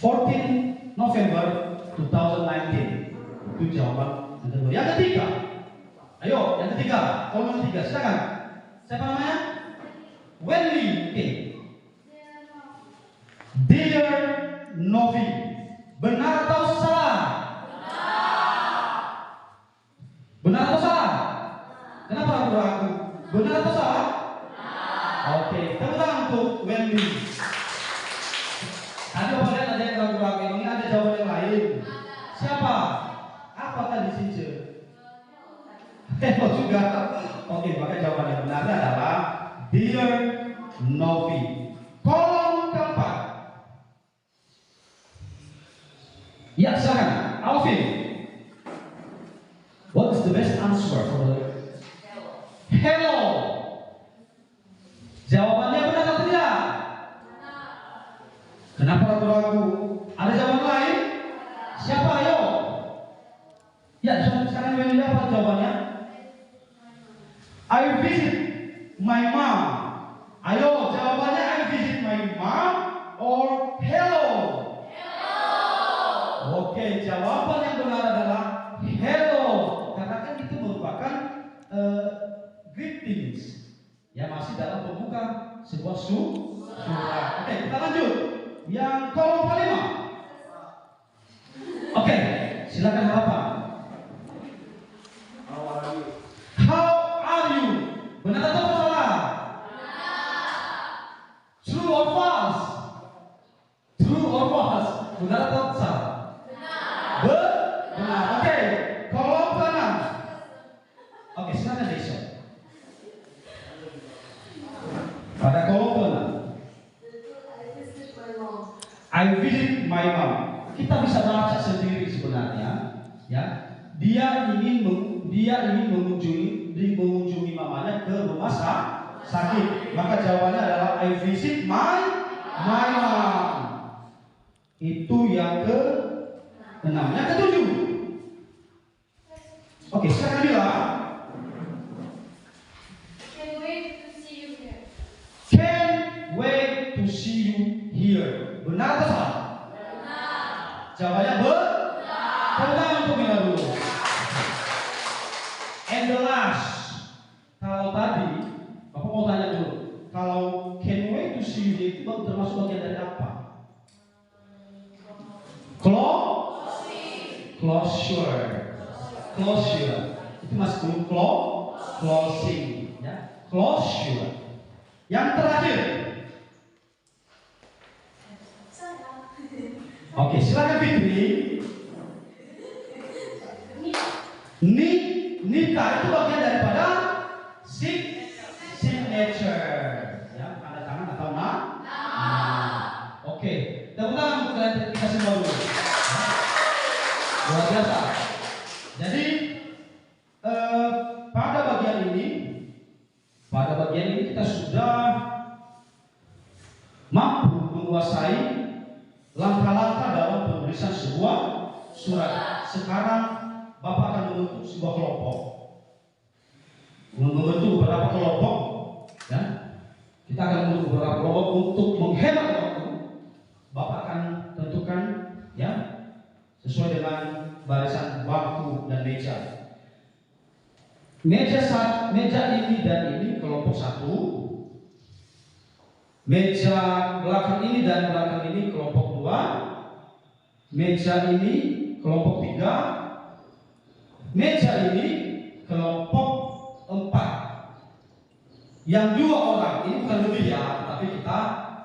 14 November 2019. Itu jawaban yang kedua. Yang ketiga. Ayo, yang ketiga. Kolom yang ketiga, silakan. Siapa namanya? Wendy. Oke. Dear Novi. Benar atau salah? Benar atau salah? Kenapa ragu-ragu? Benar atau salah? Oke, tepuk tangan untuk Wendy. Tadi apa lihat ada yang ragu-ragu? Ini ada jawaban yang lain. Siapa? Apa tadi Since? Hello juga. Oke, maka jawaban yang benar adalah Dear Novi. Kolom keempat. Ya, silakan. Alvin. What is the best answer for the hello? Jawabannya benar atau tidak? Kenapa ragu-ragu? Ada jawaban lain? Siapa? Ayo. Ya, sekarang Wendy, apa jawabannya? I visit my mom. Ayo, jawabannya I visit my mom or hello? Oke, jawaban yang benar adalah hello. Karena kan itu merupakan greetings. Ya, masih dalam pembuka sebuah surat. Oke, kita lanjut. Yang kolom kelima. Oke, silakan harapan. How are you? Benar atau salah? True or false? True or false? Benar atau salah? Benar. Oke, kolom kanan. Oke, silakan Jason. Pada kolom kanan. I visit my mom. Kita bisa baca sendiri sebenarnya, ya. Dia ingin mengunjungi mamanya ke rumah sakit. Maka jawabannya adalah I visit my mom. Itu yang ke-6. Yang ke-7. Oke, silakan bilang. Can't wait to see you here. Can't wait to see you here. Benar atau salah? Benar. Jawabannya benar. Kalau tadi, Bapak mau tanya dulu, kalau can wait to see you itu termasuk bagian dari apa? Closure. Itu masih belum closing, ya. Closure. Yang terakhir. Oke, silakan Fitri. Nikah itu bagian daripada signature, ya, tanda tangan atau Oke, tepuk tangan untuk kalian kita semua dulu. Luar biasa. Jadi pada bagian ini kita sudah mampu menguasai langkah-langkah dalam penulisan sebuah surat. Sekarang Bapak akan membentuk sebuah kelompok, membentuk beberapa kelompok, ya. Kita akan membentuk beberapa kelompok untuk menghemat waktu. Bapak akan tentukan, ya, sesuai dengan barisan waktu dan meja. Meja ini dan ini kelompok 1. Meja belakang ini dan belakang ini kelompok 2. Meja ini kelompok 3. Meja ini kelompok 4. Yang 2 orang ini bukan lebih, ya, tapi kita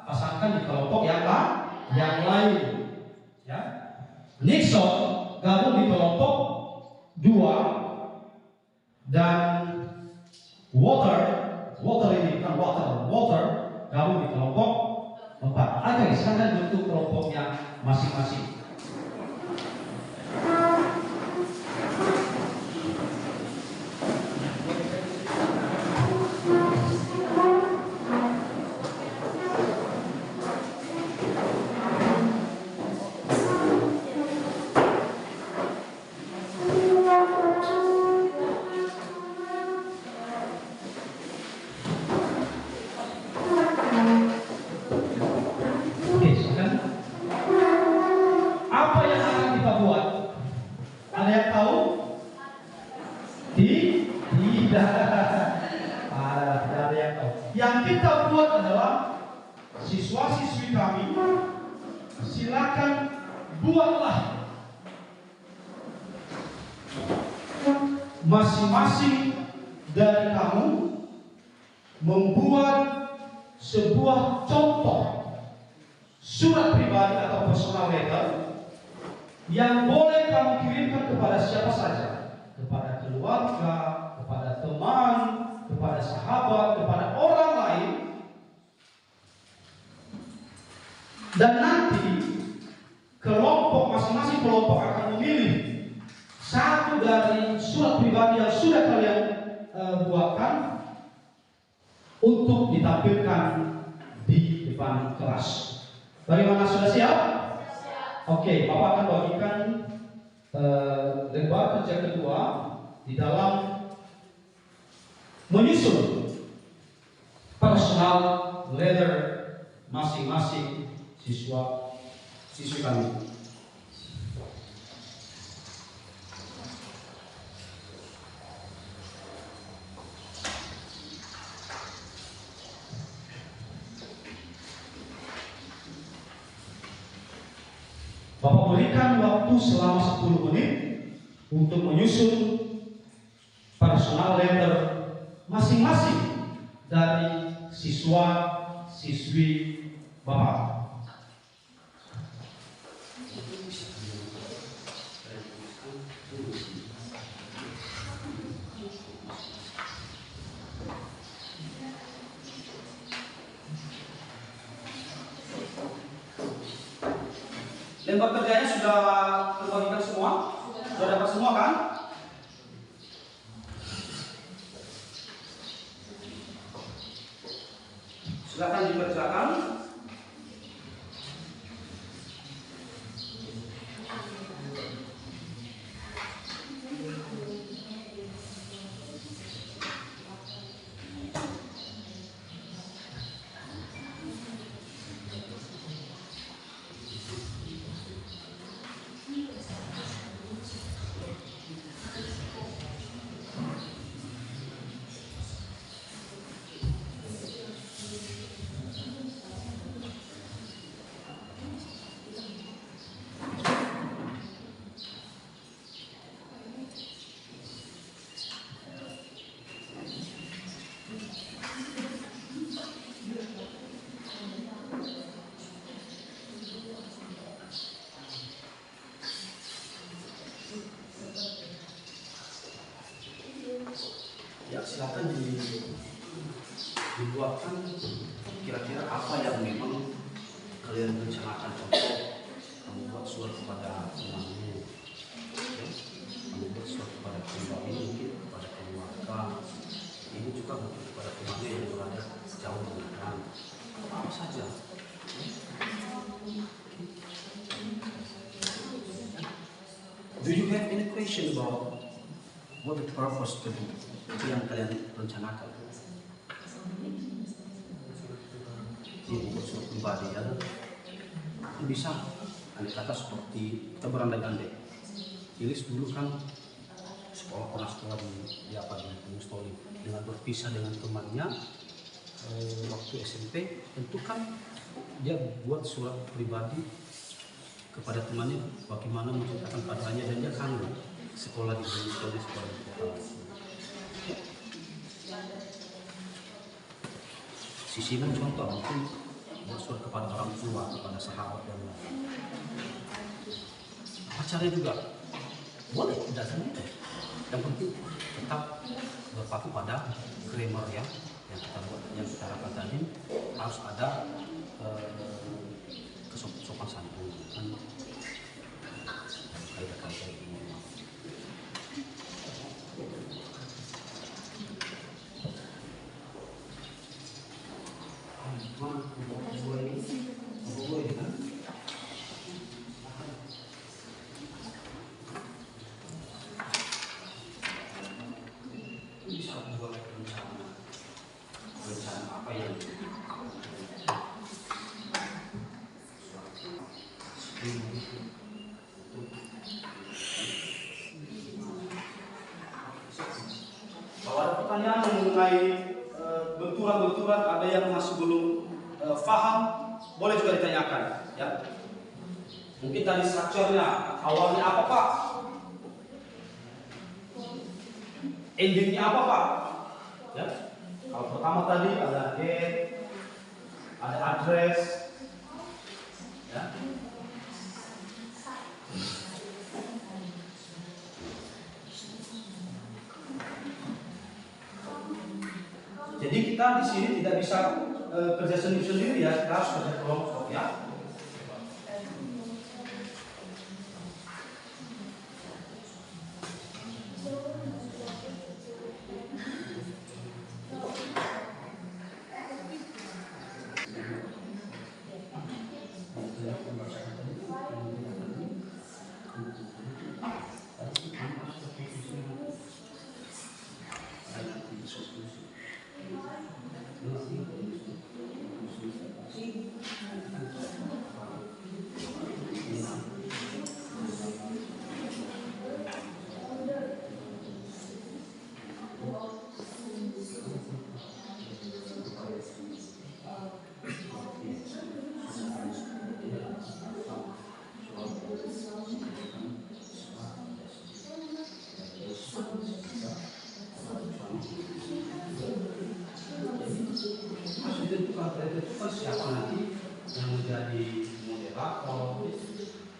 pasangkan di kelompok yang lain, ya. Nixon gabung di kelompok 2 dan water ini bukan water gabung di kelompok 4. Oke, silakan bentuk kelompoknya masing-masing. Yang kita buat adalah siswa-siswi kami, silakan buatlah masing-masing dari kamu membuat sebuah contoh surat pribadi atau personal letter yang boleh kamu kirimkan kepada siapa saja, kepada keluarga, kepada teman, kepada sahabat, kepada orang lain. Dan nanti masing-masing kelompok akan memilih satu dari surat pribadi yang sudah kalian buatkan untuk ditampilkan di depan kelas. Bagaimana, sudah siap? Oke, Bapak akan bagikan lembar kerja kedua di dalam menyusun personal letter masing-masing siswi kami. Bapak berikan waktu selama 10 menit untuk menyusun personal letter masing-masing dari siswa-siswi Bapak. Lembar kerjanya sudah terbagikan semua? Sudah dapat semua kan? Silakan dikerjakan. Ya silakan dibuatkan kira-kira apa yang memang kalian rencanakan. Contoh, kamu buat surat kepada temanmu, ya? Kamu buat surat kepada pribadi, mungkin kepada keluarga, ini juga mungkin kepada temanmu yang berada jauh dengan apa saja. Do you have any question about what the purpose to do? Itu yang kalian rencanakan. Ini buat surat pribadi ya. Bisa andai kata seperti kita berandai-andai. Ilis dulu kan pernah sekolah di apa di Mustoli, dengan berpisah dengan temannya waktu SMP, tentu kan dia buat surat pribadi kepada temannya bagaimana menceritakan padanya, dan dia kangen sekolah di Mustoli, sekolah di kota. Sisi lain contoh mungkin buat surat kepada orang tua, kepada sahabat dan lain. Pacarnya juga boleh, dasarnya deh. Yang penting tetap berpaku pada grammar yang kita buat, yang kita harapkan tadi, harus ada kesopan santun kan, kaidah-kaidah ini. Bisa buat rencana apa yang kalau ada pertanyaan mengenai benturan-benturan, ada yang masih belum paham, boleh juga ditanyakan ya. Mungkin tadi strukturnya awalnya apa Pak, endingnya apa Pak ya. Kalau pertama tadi ada date, ada address ya. Jadi kita di sini tidak bisa kerja sendiri-sendiri ya, kita harus kerja kelompok ya. Siapa nanti yang menjadi moderator,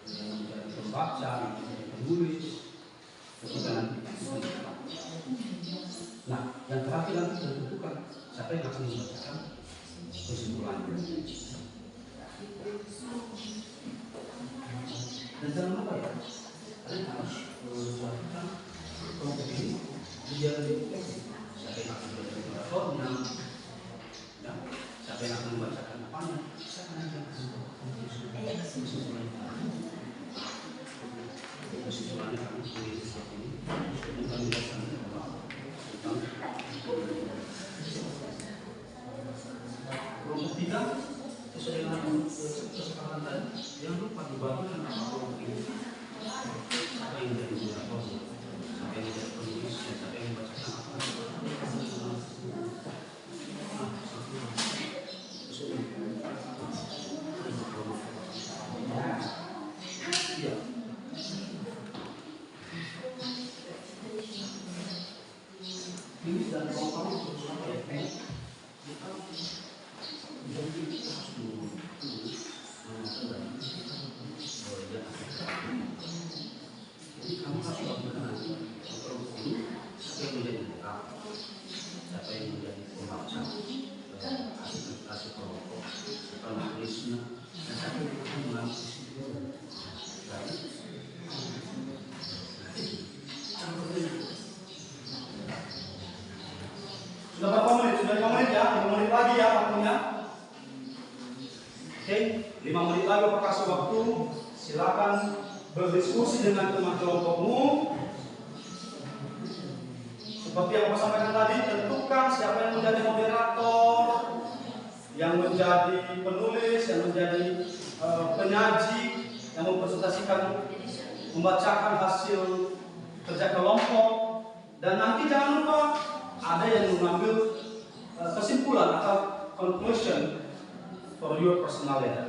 yang menjadi pembaca, yang menjadi penulis, kita nanti. Nah, yang terakhir nanti tentukan siapa yang akan membacakan kesimpulannya. Dan jangan lupa ya, kalian harus melakukan kelompok ini menjadi siapa yang akan menjadi moderatornya. Siapa yang akan membacakan apanya? Siapa yang akan kesimpulannya kami tulis seperti ini. Dan kami bacakan tentang kelompok 3 sesuai dengan kesepakatan tadi. Jangan lupa dibagi tentang kelompok ini. Siapa yang menjadi moderator? Siapa yang menjadi penulis? Siapa yang membacakan apa? Ini dan kalau kamu terus apa ya? Jadi kamu harus lakukan nanti kalau siapa yang menjadi Sudah berapa menit? Sudah 5 menit ya? 5 menit lagi ya waktunya. Oke, 5 menit lagi Bapak kasih waktu. Silakan berdiskusi dengan teman kelompokmu. Seperti yang Bapak sampaikan tadi, tentukan siapa yang menjadi moderator, yang menjadi penulis, yang menjadi penyaji, yang mempresentasikan, membacakan hasil kerja kelompok. Dan nanti jangan lupa ada yang mengambil kesimpulan atau conclusion for your personal letter.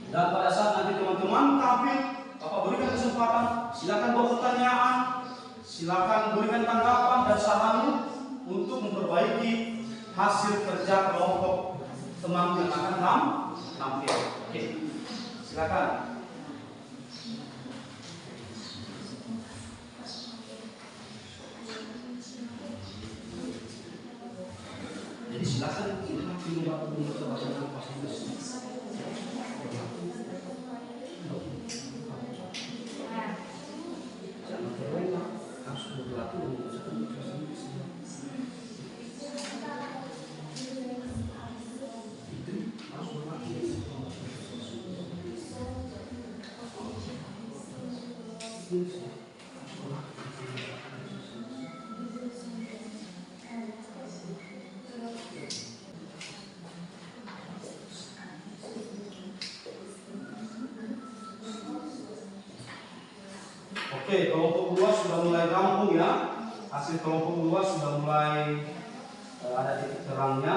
Dan pada saat nanti teman-teman tampil, Bapak berikan kesempatan, silakan buat pertanyaan, silakan berikan tanggapan dan saranmu untuk memperbaiki hasil kerja kelompok teman yang akan tampil. Oke, silakan. Jadi silakan pilih waktu untuk baca pas tulis. Jangan terlena, harus berlaku. Oke, kelompok 2 sudah mulai rampung ya. Hasil kelompok 2 sudah mulai ada titik terangnya.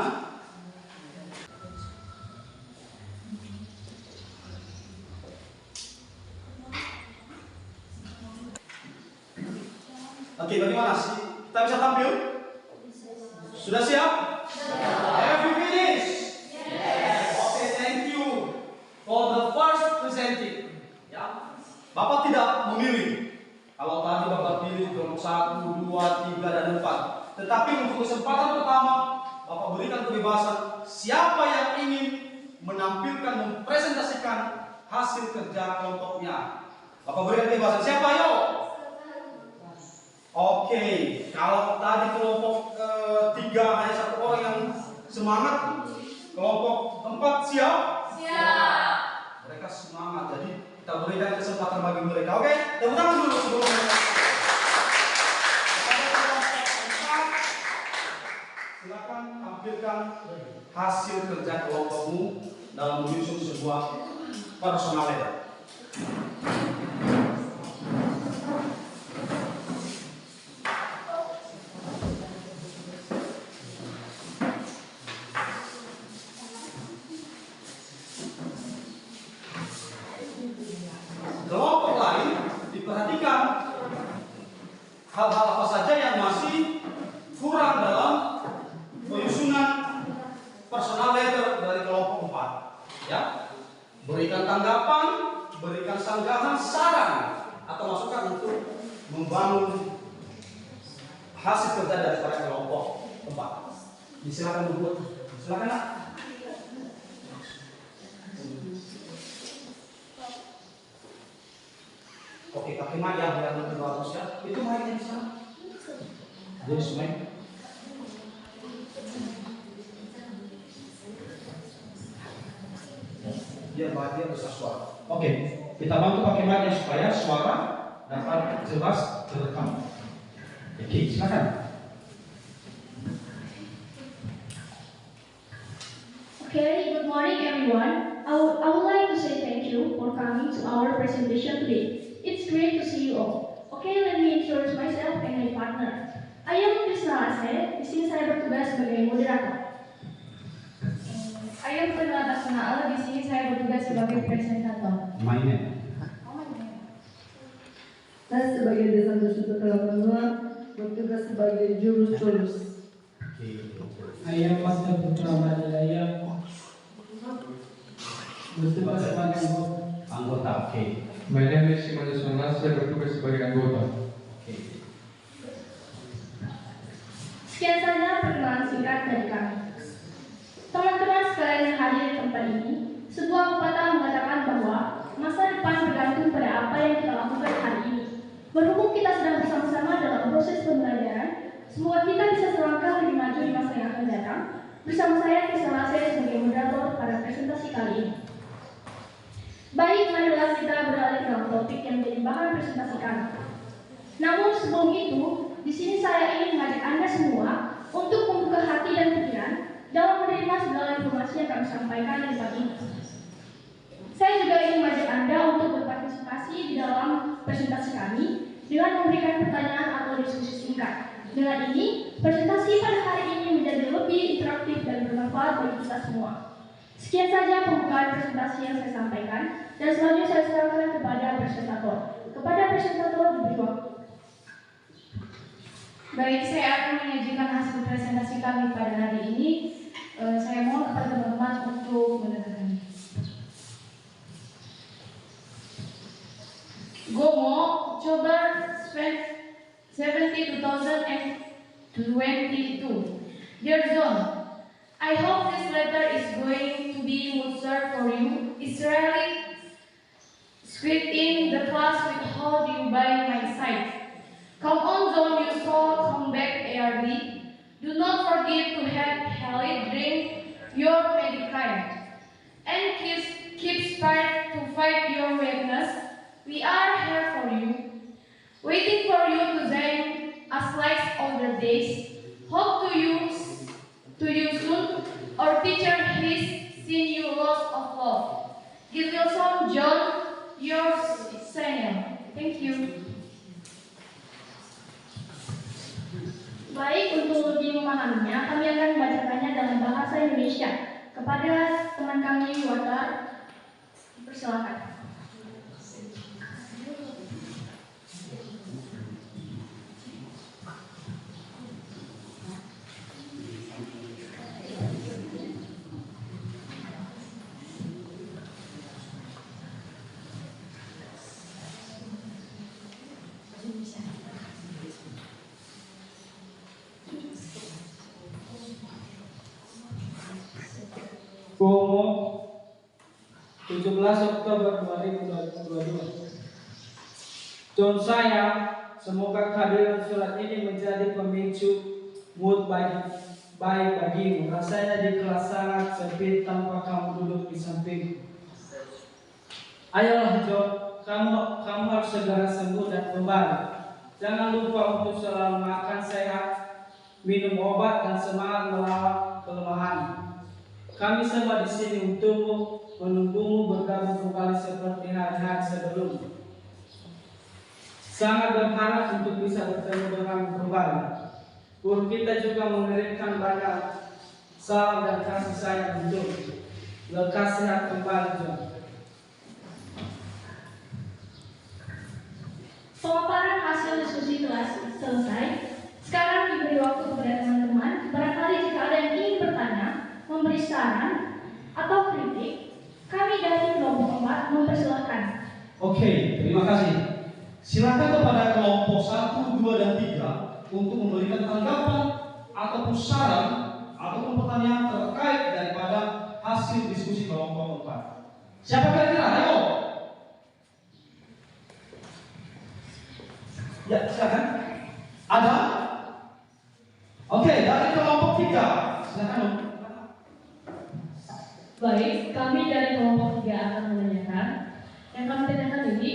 Oke, bagaimana sih? Kita bisa tampil? Sudah siap? Have you finished? Yes. Okay, thank you for the first presenting. Ya, Bapak tidak memilih. Kalau tadi Bapak pilih kelompok 1, 2, 3, dan 4. Tetapi untuk kesempatan pertama, Bapak berikan kebebasan siapa yang ingin menampilkan, mempresentasikan hasil kerja kelompoknya. Bapak berikan kebebasan. Siapa, ayo? Oke, kalau tadi kelompok 3 hanya 1 orang yang semangat, kelompok 4 siap? Siap. Mereka semangat, jadi kita berikan kesempatan bagi mereka. Oke, tepuk tangan dulu sebelumnya. Silakan tampilkan hasil kerja kelompokmu dalam menyusun sebuah personal letter. Kelompok lain diperhatikan hal-hal apa saja yang masih kurang dalam penyusunan personal letter dari kelompok 4. Ya, berikan tanggapan, berikan sanggahan, saran atau masukan untuk membangun hasil kerja dari para kelompok 4. Silakan membuat, silakan nak. Oke, pakai mic ya biar lebih bagus ya. Itu mic-nya di sana. Jadi mic. Biar bagian besar suara. Oke, kita bantu pakai mic supaya suara dapat jelas terekam. Oke, silakan. Okay, good morning everyone. I would like to say thank you for coming to our presentation today. It's great to see you all. Okay, let me introduce myself and my partner. I am Krisna Ase, di sini saya bertugas sebagai moderator. I am Fernanda Sunal, di sini saya bertugas sebagai presentator. Mainnya. Saya sebagai desa Susutra bertugas sebagai jurus-jurus. Ayam Mas Putra Madalaya. Bertugas sebagai Anggota, oke. My name is Simon Sonas, saya bertugas sebagai anggota. Oke. Sekian saja perkenalan singkat dari kami. Teman-teman sekalian yang hadir di tempat ini, sebuah pepatah mengatakan bahwa masa depan bergantung pada apa yang kita lakukan hari ini. Berhubung kita sedang bersama-sama dalam proses pembelajaran, semoga kita bisa selangkah lebih maju di masa yang akan datang. Bersama saya, Kisah Lasir, sebagai moderator pada presentasi kali ini. Baik, marilah kita beralih dalam topik yang menjadi bahan presentasi kami. Namun sebelum itu, di sini saya ingin mengajak Anda semua untuk membuka hati dan pikiran dalam menerima segala informasi yang kami sampaikan di tempat ini. Saya juga ingin mengajak Anda untuk berpartisipasi di dalam presentasi kami dengan memberikan pertanyaan atau diskusi singkat. Dengan ini, presentasi pada hari ini menjadi lebih interaktif dan bermanfaat bagi kita semua. Sekian saja pembukaan presentasi yang saya sampaikan, dan selanjutnya saya serahkan kepada presentator. Kepada presentator diberi waktu. Baik, saya akan menyajikan hasil presentasi kami pada hari ini. Saya mohon kepada teman-teman untuk mendengarkan. Gomo, October 70, 2022. Dear John, I hope this letter is going to be Mozart for you. Israeli squeezed in the class will hold you by my side. Come on, John, you shall come back early. Do not forget to have Hallie drink your medicine. And keep spirit to fight your weakness. We are here for you, waiting for you to join us like all the days. Hope to you soon. Our teacher has seen you lots of love. Give yourself, John, your senior. Thank you. Baik, untuk lebih memahaminya, kami akan membacakannya dalam bahasa Indonesia. Kepada teman kami, Watar, persilakan. Gomo 17 Oktober 2022. John saya, semoga kehadiran surat ini menjadi pemicu mood baik bagimu. Rasanya di kelas sangat sempit tanpa kamu duduk di samping. Ayolah John, kamu harus segera sembuh dan kembali. Jangan lupa untuk selalu makan sehat, minum obat dan semangat melawan kelemahan. Kami semua di sini untukmu, menunggumu bergabung kembali seperti hari-hari sebelumnya. Sangat berharap untuk bisa bertemu denganmu kembali. Guru kita juga mengirimkan banyak salam dan kasih sayang untukmu. Lekas sehat kembali, John. Pemaparan hasil diskusi telah selesai. Sekarang diberi waktu kepada teman-teman. Barangkali jika ada yang ingin bertanya, memberi saran atau kritik, kami dari kelompok 4 mempersilahkan. Oke, terima kasih. Silakan kepada kelompok 1, 2, dan 3 untuk memberikan tanggapan ataupun saran ataupun pertanyaan terkait daripada hasil diskusi kelompok 4. Siapa kira-kira? Ayo. Ya, silakan. Ada? Oke, dari kelompok 3. Silakan. Baik, kami dari kelompok 3 akan menanyakan. Yang kami tanyakan ini,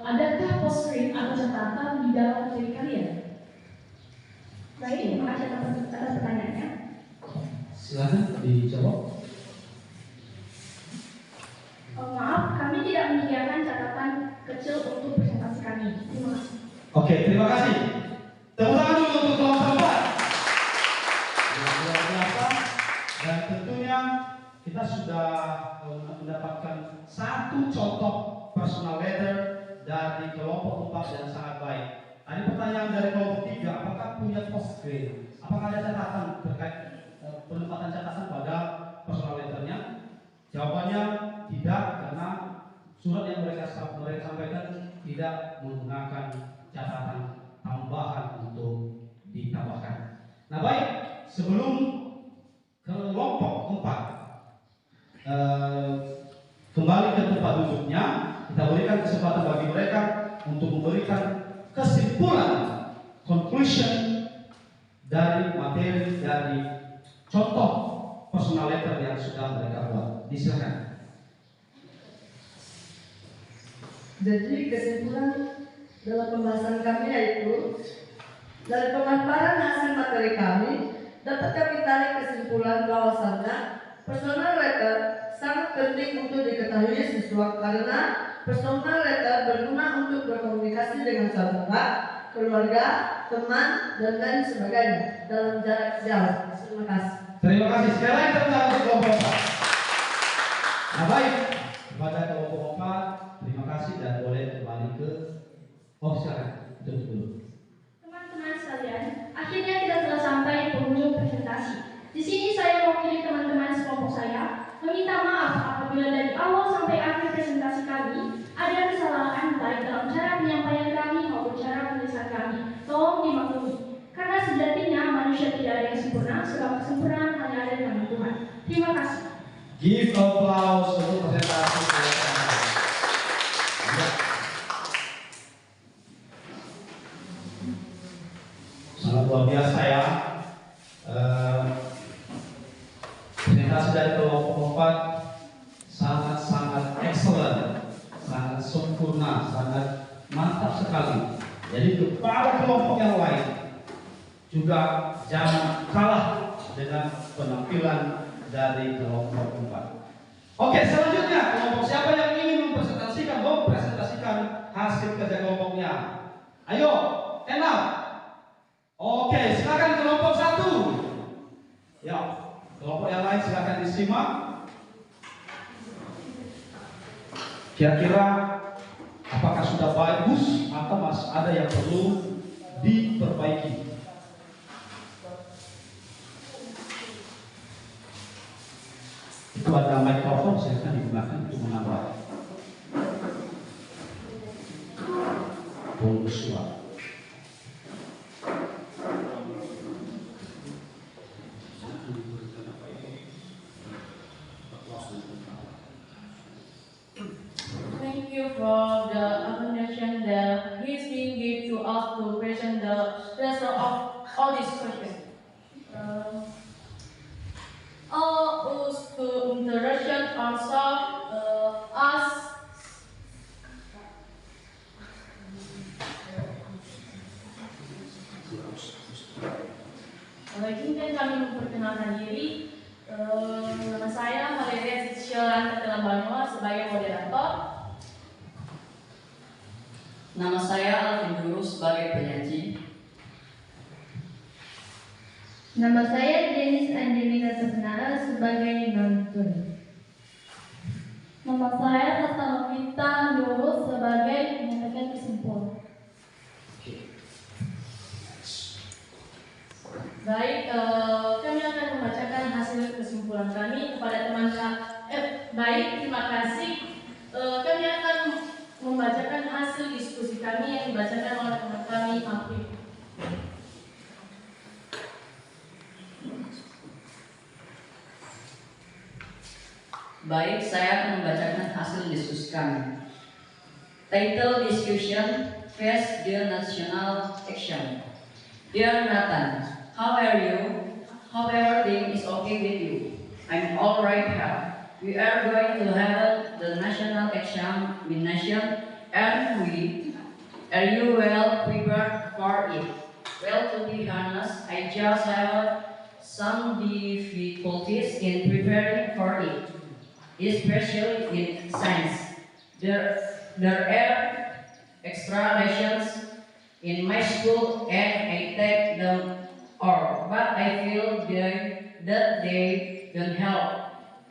adakah post-script atau catatan di dalam materi kalian? Baik, terima kasih atas pertanyaannya. Silakan dijawab. Maaf, kami tidak menyediakan catatan kecil untuk presentasi kami. Terima kasih. Oke, terima kasih. Tepuk tangan dulu untuk kelompok 4. Luar biasa. Dan tentunya kita sudah mendapatkan satu contoh personal letter dari kelompok 4 yang sangat baik. Ada pertanyaan dari kelompok 3, apakah punya postgrade? Apakah ada catatan terkait penempatan catatan pada personal letternya? Jawabannya tidak, karena surat yang mereka sampaikan tidak menggunakan catatan tambahan untuk ditambahkan. Nah baik, sebelum kelompok 4 kembali ke tempat duduknya, kita berikan kesempatan bagi mereka untuk memberikan kesimpulan, conclusion dari materi, dari contoh personal letter yang sudah mereka buat. Disilakan. Jadi kesimpulan dalam pembahasan kami yaitu dari pemaparan hasil materi kami dapat kami tarik kesimpulan bahwasannya personal letter sangat penting untuk diketahui siswa karena personal letter berguna untuk berkomunikasi dengan saudara, keluarga, teman, dan lain sebagainya dalam jarak jauh. Terima kasih. Terima kasih. Sekali lagi tepuk tangan untuk kelompok 4. Nah baik, kepada kelompok 4 terima kasih dan boleh kembali ke silakan tutup dulu. Teman-teman sekalian, akhirnya kita telah sampai di penghujung presentasi. Di sini saya mewakili teman-teman sekelompok saya meminta maaf apabila dari awal sampai akhir presentasi kami ada kesalahan baik dalam cara penyampaian kami maupun cara penulisan kami. Tolong dimaklumi. Karena sejatinya manusia tidak ada yang sempurna, sebab kesempurnaan hanya ada di tangan Tuhan. Terima kasih. Give applause untuk presentasi saya. Sangat luar biasa ya. Presentasi dari kelompok 4 sangat-sangat excellent, sangat sempurna, sangat mantap sekali. Jadi kepada kelompok yang lain juga jangan kalah dengan penampilan dari kelompok 4. Oke, selanjutnya kelompok siapa yang ingin mempresentasikan hasil kerja kelompoknya? Ayo, enak. Oke, silakan kelompok 1. Ya, kelompok yang lain silakan disimak. Kira-kira apakah sudah bagus atau masih ada yang perlu diperbaiki? Itu ada mikrofon, silakan digunakan untuk menambah volume suara. Thank you for the accommodation that he's been given to us to present the result of all these questions. All us to interaction also us. Izinkan kami memperkenalkan diri. Nama saya Valeria Zitsyolan Ketela Banoa sebagai moderator. Nama saya Alvin Duru sebagai penyaji. Nama saya Denis Angelina Tersenara sebagai nonton. Nama saya Tasanovita Nurul sebagai menyampaikan kesimpulan. Baik, kami akan membacakan hasil kesimpulan kami kepada teman baik, terima kasih. Kami akan membacakan hasil diskusi kami yang dibacakan oleh teman kami, Afif. Baik, saya akan membacakan hasil diskusi kami. Title discussion, Face the National Action. Dear Nathan, how are you? Hope everything is okay with you. I'm all right here. We are going to have the national examination, and are you well prepared for it? Well, to be honest, I just have some difficulties in preparing for it, especially in science. There are extra lessons in my school, and I take them all, but I feel that they don't help.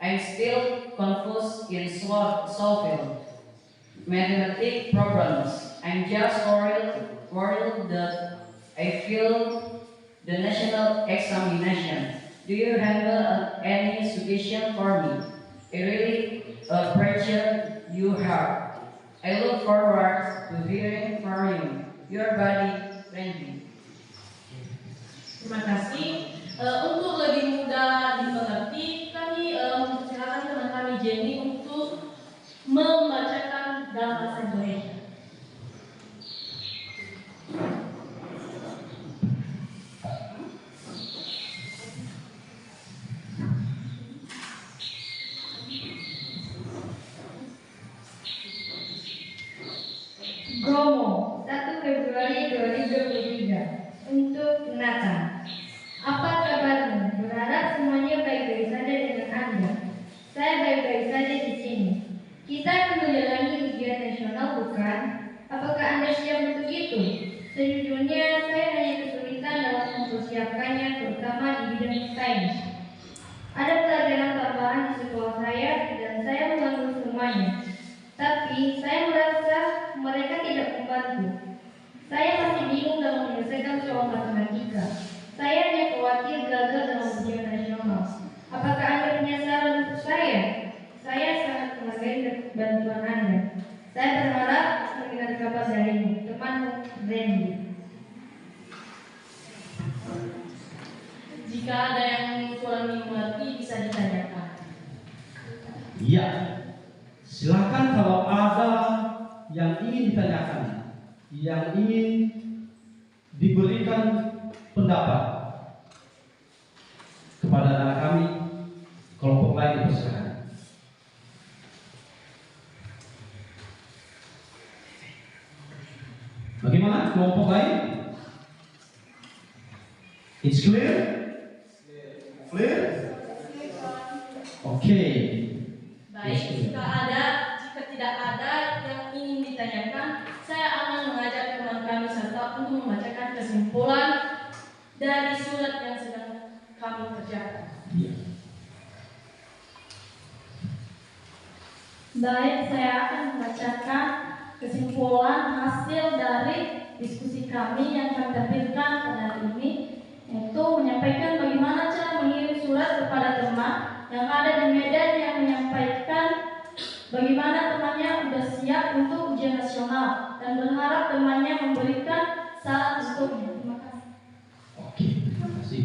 I'm still confused in solving mathematics problems. I'm just worried that I failed the national examination. Do you have any suggestion for me? It really appreciate you heard. I look forward to hearing from you. Your body, Randy. Terima kasih. Untuk lebih mudah dimengerti, kami mempersilakan teman kami Jenny untuk membacakan dalam bahasa Indonesia. Bromo, 1 Februari 2023. Untuk Nathan. Apa kabarmu? Berharap semuanya baik-baik saja dengan Anda. Saya baik-baik saja di sini. Kita akan menjalani ujian nasional, bukan? Apakah Anda siap untuk itu? Sejujurnya, saya hanya kesulitan dalam mempersiapkannya, terutama di bidang sains. Ada pelajaran tambahan di sekolah saya, dan saya mengganggu semuanya. Tapi, saya merasa mereka tidak membantu. Saya masih bingung dalam menyelesaikan soal matematika. Saya hanya khawatir gagal dalam ujian nasional. Apakah Anda punya saran untuk saya? Saya sangat menghargai bantuan Anda. Saya berharap mendengar kabar darimu, temanmu, Randy. Jika ada yang kurang dimengerti, bisa ditanyakan. Iya. Silakan kalau ada yang ingin ditanyakan, yang ingin diberikan pendapat kepada anak kami, kelompok lain dipersilakan. Bagaimana kelompok lain? It's clear? Clear? Oke. Baik, jika tidak ada yang ingin ditanyakan, saya akan mengajak teman kami serta untuk membacakan kesimpulan dari surat yang sedang kami kerjakan. Baik, saya akan membacakan kesimpulan hasil dari diskusi kami yang kami tampilkan pada hari ini, yaitu menyampaikan bagaimana cara mengirim surat kepada teman yang ada di Medan yang menyampaikan bagaimana temannya sudah siap untuk ujian nasional dan berharap temannya memberikan saran untuknya. Terima kasih. Oke, terima kasih.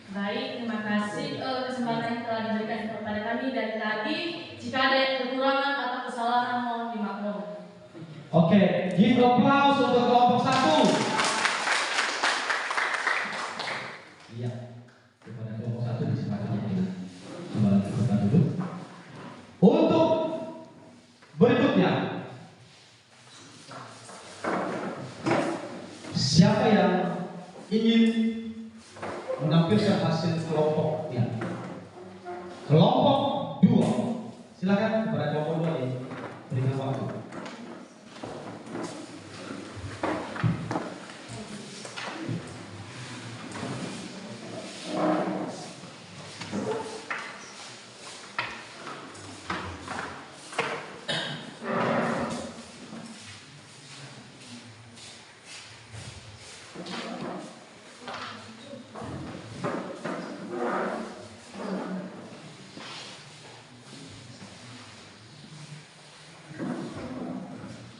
Baik, terima kasih kesempatan yang telah diberikan kepada kami dari tadi. Jika ada yang kekurangan atau kesalahan, mohon dimaklumi. Oke, give applause untuk kelompok 1. Iya, kepada kelompok 1 disilakan kembali ke tempat dulu. Untuk berikutnya, siapa yang ingin menampilkan hasil kelompoknya? Kelompok 2, silakan kepada kelompok 2 ini berikan waktu.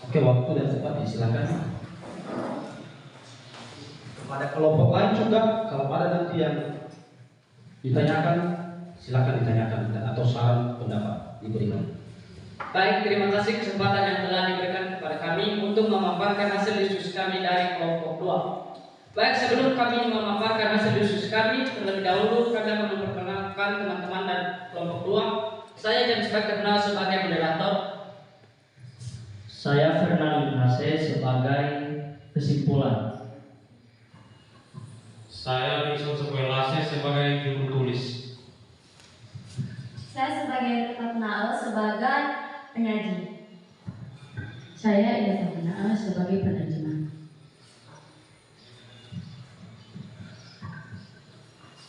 Oke, waktu dan tempat disilakan. Kepada kelompok lain juga, kalau ada nanti yang ditanyakan, silakan ditanyakan dan atau saran pendapat diberikan. Baik, terima kasih kesempatan yang telah diberikan kepada kami untuk memaparkan hasil diskusi kami dari kelompok 2. Baik, sebelum kami memaparkan hasil diskusi kami, terlebih dahulu kami akan memperkenalkan teman-teman dan kelompok 2. Saya James Beck terkenal sebagai moderator. Saya Fernando Nase sebagai kesimpulan. Saya Wilson Sepuelase sebagai juru tulis. Saya sebagai Fatnael sebagai penyaji. Saya Ida Fatnael sebagai penerjemah.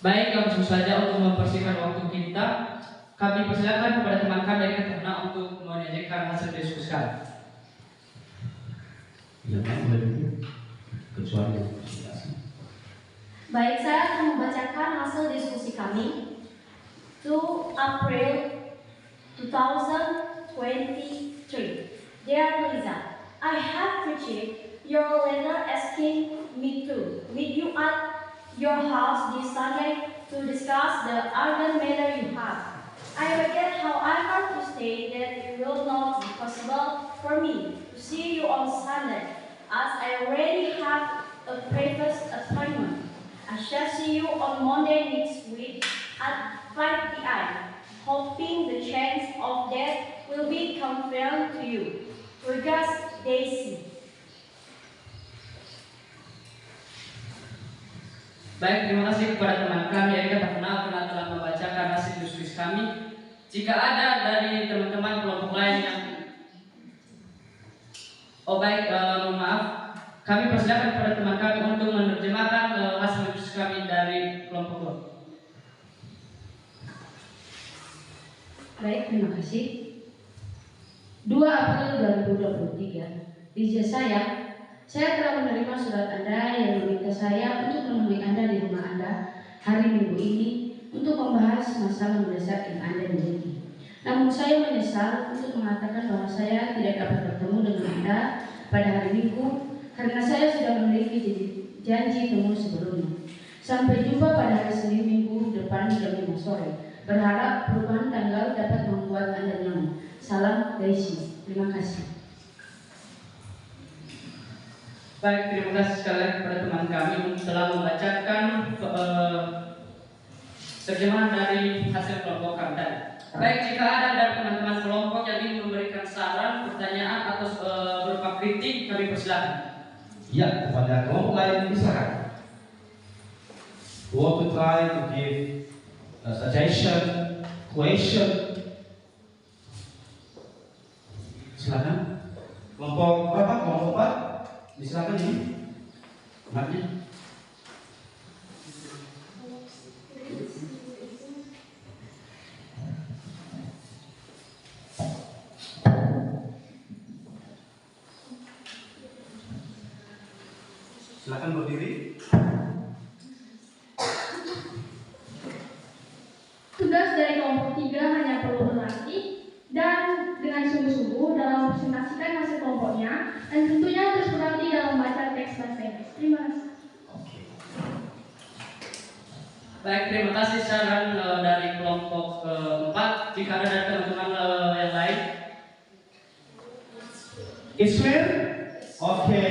Baik, langsung saja untuk mempersingkat waktu kita, kami persilakan kepada teman kami yang terkenal untuk menyajikan hasil diskusi kami. Yang lain boleh dulu, kecuali Baik, saya akan membacakan hasil diskusi kami. 2 April 2023. Dear Lisa, I have received your letter asking me to meet you at your house this Sunday to discuss the urgent matter you have. I regret, however, to state that it will not be possible for me to see you on Sunday, as I already have a previous appointment. I shall see you on Monday next week at 5 p.m., hoping the chance of that will be confirmed to you. Regards, Daisy. Baik, terima kasih kepada teman kami yang tak kenal karena telah membacakan hasil diskusi kami. Jika ada dari teman-teman kelompok lain yang mohon maaf, kami persilakan kepada teman kami untuk menerjemahkan hasil diskusi kami dari kelompok. Baik, terima kasih. 2 April 2023. Izin saya telah menerima surat Anda yang meminta saya untuk menemui Anda di rumah Anda hari Minggu ini untuk membahas masalah mendesak yang Anda miliki. Namun saya menyesal untuk mengatakan bahwa saya tidak dapat bertemu dengan Anda pada hari Minggu karena saya sudah memiliki janji temu sebelumnya. Sampai jumpa pada hari Senin Minggu depan jam 5 sore. Berharap perubahan tanggal dapat membuat Anda nyaman. Salam Daisy. Terima kasih. Baik, terima kasih sekali lagi kepada teman kami yang telah membacakan terjemahan dari hasil kelompok kami tadi. Baik, jika ada dari teman-teman kelompok yang ingin memberikan saran, pertanyaan atau berupa kritik, kami persilakan. Ya, kepada kelompok lain silakan. Want to try to give a suggestion, question? Silakan. Kelompok berapa? Kelompok 4? Silakan ini. Matnya. Silakan berdiri. Tugas dari kelompok 3 hanya perlu berlatih dan dengan sungguh-sungguh dalam presentasikan hasil kelompoknya dan tentunya terus berlatih dalam membaca teks bahasa Inggris. Terima kasih. Baik, terima kasih saran dari kelompok 4. Jika ada dari teman-teman yang lain. Ismail? Oke.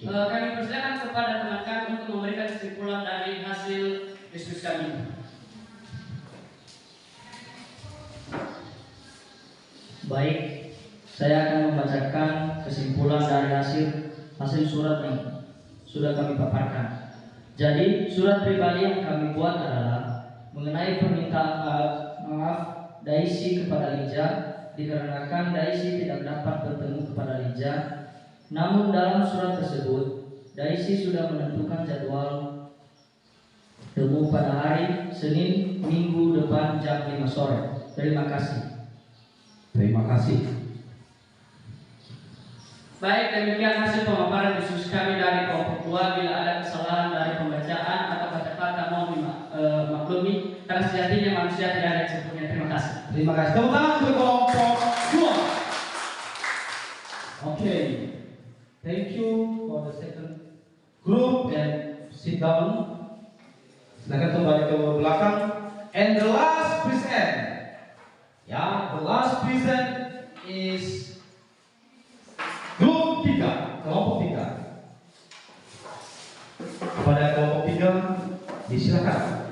Kami persilakan kepada teman kami untuk memberikan kesimpulan dari hasil diskusi kami. Baik, saya akan membacakan kesimpulan dari hasil surat yang sudah kami paparkan. Jadi, surat pribadi yang kami buat adalah mengenai permintaan maaf Daisy kepada Lija, dikarenakan Daisy tidak dapat bertemu kepada Lija. Namun dalam surat tersebut, Daisy sudah menentukan jadwal temu pada hari Senin Minggu depan jam 5 sore. Terima kasih. Terima kasih. Baik, demikian hasil pemaparan diskusi kami dari kelompok 2. Bila ada kesalahan dari pembacaan atau kata-kata mohon dimaklumi, karena sejatinya manusia tidak ada yang sempurna. Terima kasih. Terima kasih. Tepuk tangan untuk kelompok 2. Okay. Thank you for the second group and sit down. Silakan kembali ke belakang. And the last present. Ya, the last present is group 3, kelompok 3. Kepada kelompok 3, disilakan.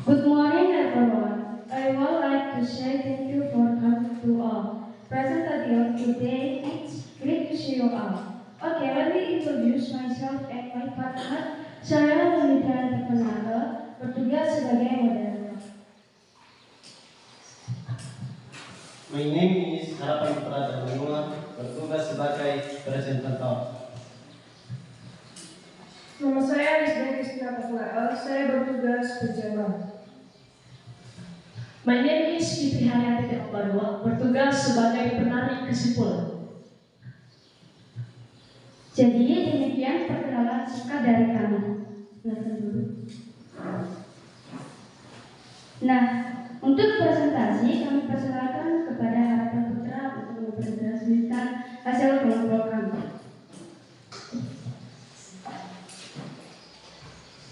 Good morning, everyone. I would like to say thank you for coming to our presentation today. It's great to see you all. Okay, let me introduce myself and my partner. Saya Melita Fernando, bertugas sebagai moderator. My name is Harapan Putra dan Benua bertugas sebagai presentator. Nama saya Rizda Kristina Patnaal, saya bertugas berjamaah. My name is Fitri Hayati Teokbarua, bertugas sebagai penarik kesimpulan. Jadi demikian perkenalan singkat dari kami. Silakan dulu. Nah, untuk presentasi kami persilakan kepada Harapan Putra untuk mempresentasikan hasil kelompok kami.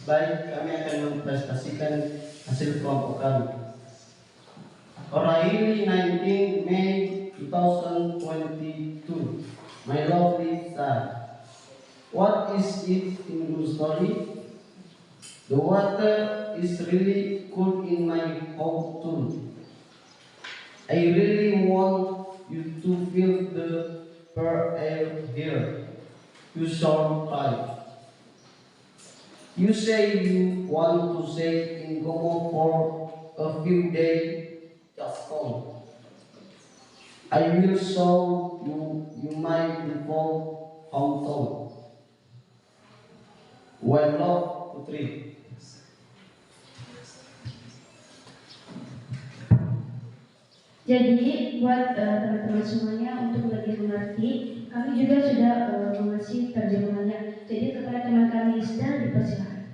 Baik, kami akan mempresentasikan hasil kelompok kami. O'Reilly 19 May 2022. My lovely son. What is it in your story? The water is really cold in my home too. I really want you to feel the pure air here. You sound right. You say you want to stay in Gomo for a few days. Just come. I will show you my beautiful hometown. Well, love, Putri. Jadi buat teman-teman semuanya untuk lebih mengerti, kami juga sudah mengasih terjemahannya. Jadi kepada teman kami Rizda dipersilakan.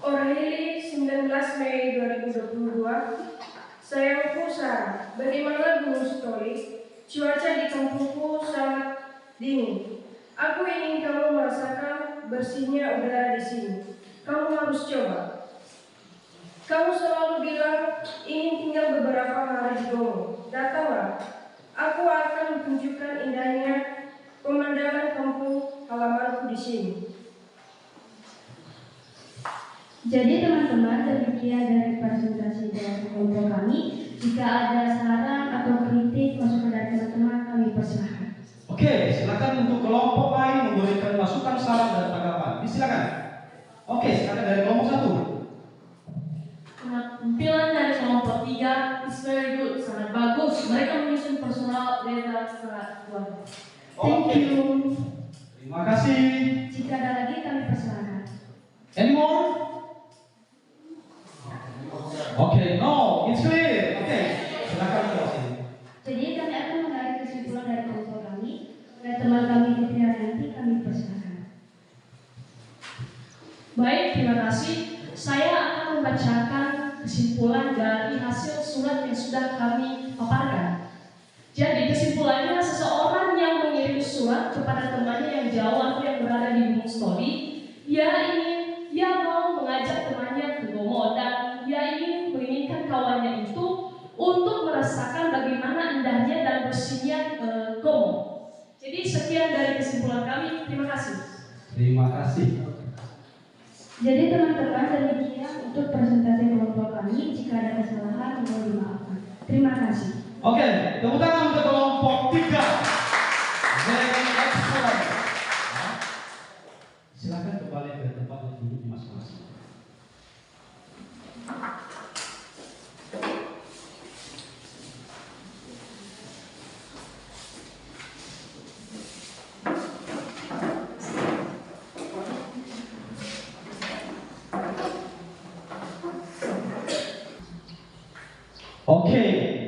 O'Reilly 19 Mei 2022. Sayangku Sarah, bagaimana gunung story? Cuaca di kampungku sangat dingin. Aku ingin kamu merasakan bersihnya udara di sini. Kamu harus coba. Kamu selalu bilang ingin tinggal beberapa hari di Gomo. Datanglah. Aku akan tunjukkan indahnya pemandangan kampung halamanku di sini. Jadi teman-teman, demikian dari presentasi dari kelompok kami. Jika ada saran atau kritik masukan dari teman-teman, kami persilahkan. Oke, silakan untuk kelompok lain memberikan masukan, saran dan tanggapan. Silakan. Oke, silakan dari kelompok 1. Penampilan dari kelompok 3 is very good, sangat bagus. Mereka menyusun personal data sangat luar biasa. Thank you. Terima kasih. Jika ada lagi, kami persilahkan. Any more? Oke, no, it's clear. Oke, silakan ke sini. Jadi kami akan menarik kesimpulan dari kelompok kami. Oleh teman kami di pihak nanti kami persilahkan. Baik, terima kasih. Saya akan membacakan kesimpulan dari hasil surat yang sudah kami paparkan. Jadi kesimpulannya, seseorang yang mengirim surat kepada temannya yang jauh atau yang berada di Gunung Story, dia mau mengajak temannya ke Gomo dan dia menginginkan kawannya itu untuk merasakan bagaimana indahnya dan bersihnya Gomo. Jadi sekian dari kesimpulan kami. Terima kasih. Terima kasih. Jadi teman-teman, demikian untuk presentasi kelompok kami. Jika ada kesalahan, mohon dimaafkan. Terima kasih. Oke, tepuk tangan untuk kelompok 3. Very excellent. Silakan kembali ke tempat duduk masing-masing. Oke,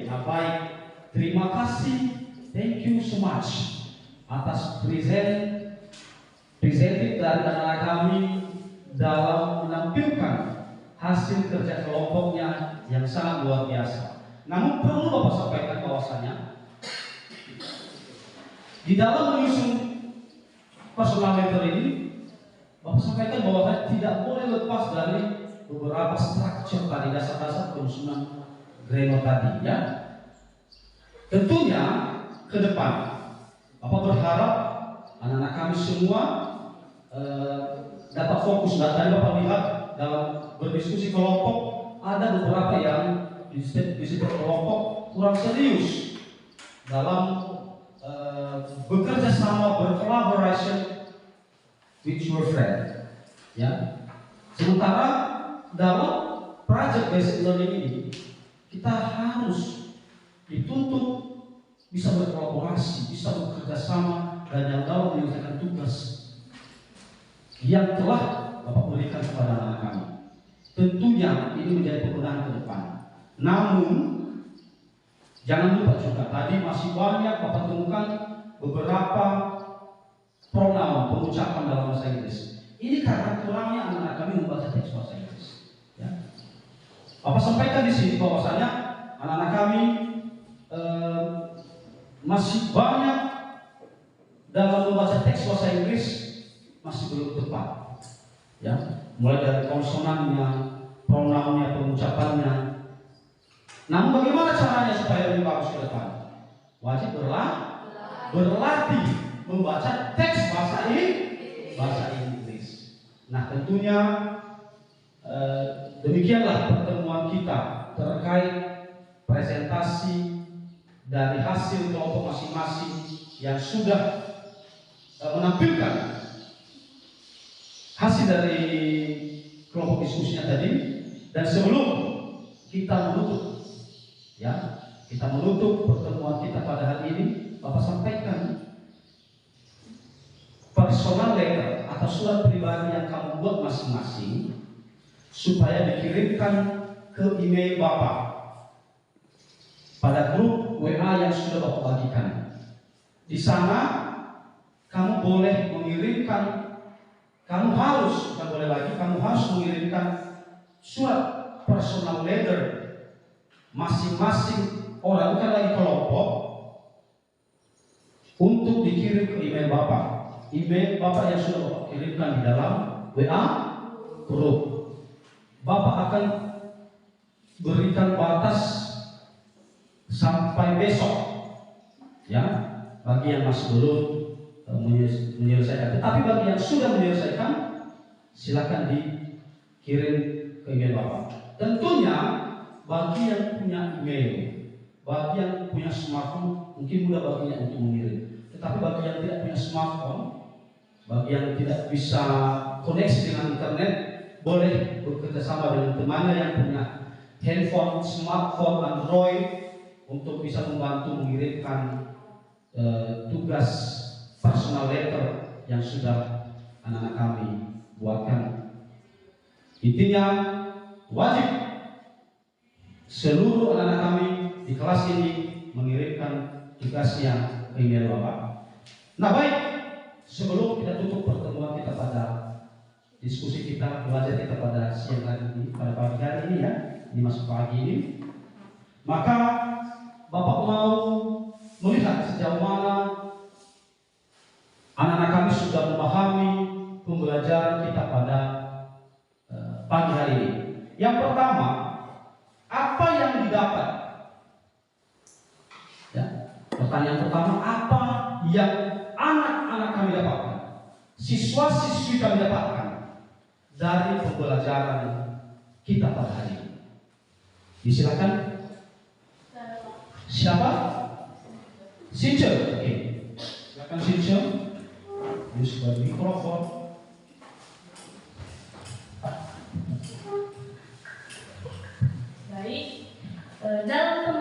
nah baik. Terima kasih. Thank you so much atas presented dari anak kami dalam menampilkan hasil kerja kelompoknya yang sangat luar biasa. Namun perlu Bapak sampaikan bahwasanya di dalam menyusun personal letter ini, Bapak sampaikan bahwa tidak boleh lepas dari beberapa struktur tadi, dasar-dasar penyusunan Greno tadi, ya. Tentunya ke depan Bapak berharap anak-anak kami semua dapat fokus. Dan tadi Bapak lihat dalam berdiskusi kelompok ada beberapa yang di setiap kelompok kurang serius dalam bekerja sama, berkolaborasi with your friend, ya. Sementara dalam project based learning ini kita harus bisa berkolaborasi, bisa bekerja sama, dan yang dalam menyelesaikan tugas yang telah Bapak berikan kepada anak kami. Tentunya ini menjadi pemenahan ke depan. Namun jangan lupa juga tadi masih banyak Bapak temukan beberapa pronoun pengucapan dalam bahasa Inggris. Ini karena kurangnya anak-anak kami membaca teks bahasa Inggris. Ya. Bapak sampaikan di sini bahwasanya anak-anak kami masih banyak dalam membaca teks bahasa Inggris masih belum tepat. Ya, mulai dari konsonannya, pronounnya, pengucapannya. Namun bagaimana caranya supaya lebih bagus ke depan? Wajib berlatih membaca teks bahasa Inggris. Nah, tentunya demikianlah pertemuan kita terkait presentasi dari hasil kelompok masing-masing yang sudah menampilkan hasil dari kelompok diskusinya tadi. Dan sebelum kita menutup, ya, kita menutup pertemuan kita pada hari ini, Bapak sampaikan personal letter atau surat pribadi yang kamu buat masing-masing supaya dikirimkan ke email Bapak pada grup WA yang sudah Bapak bagikan. Di sana kamu boleh mengirimkan, kamu harus mengirimkan surat personal letter masing-masing orang, bukan lagi kelompok, untuk dikirim ke email Bapak. Email Bapak yang sudah Bapak kirimkan di dalam WA grup. Bapak akan berikan batas sampai besok, ya, bagi yang masih belum menyelesaikan. Tetapi bagi yang sudah menyelesaikan, silakan dikirim ke email Bapak. Tentunya bagi yang punya email, bagi yang punya smartphone, mungkin mudah baginya untuk mengirim. Tetapi bagi yang tidak punya smartphone, bagi yang tidak bisa koneksi dengan internet, boleh bekerja sama dengan temannya yang punya handphone, smartphone, Android, untuk bisa membantu mengirimkan tugas personal letter yang sudah anak-anak kami buatkan. Intinya wajib seluruh anak-anak kami di kelas ini mengirimkan tugasnya ke email Bapak. Nah, baik, sebelum kita tutup pertemuan kita pada diskusi kita, belajar kita pada siang hari ini, pada pagi hari ini, ya, ini masuk pagi ini, maka Bapak mau melihat sejauh mana anak-anak kami sudah memahami pembelajaran kita pada pagi hari ini. Yang pertama, apa yang didapat? Ya, pertanyaan pertama, apa yang anak-anak kami dapatkan, siswa-siswi kami dapatkan dari pembelajaran kita pada hari ini? Disilakan. Siapa? Sincer. Oke. Silakan Sincer. Use the mikrofon. Baik, dalam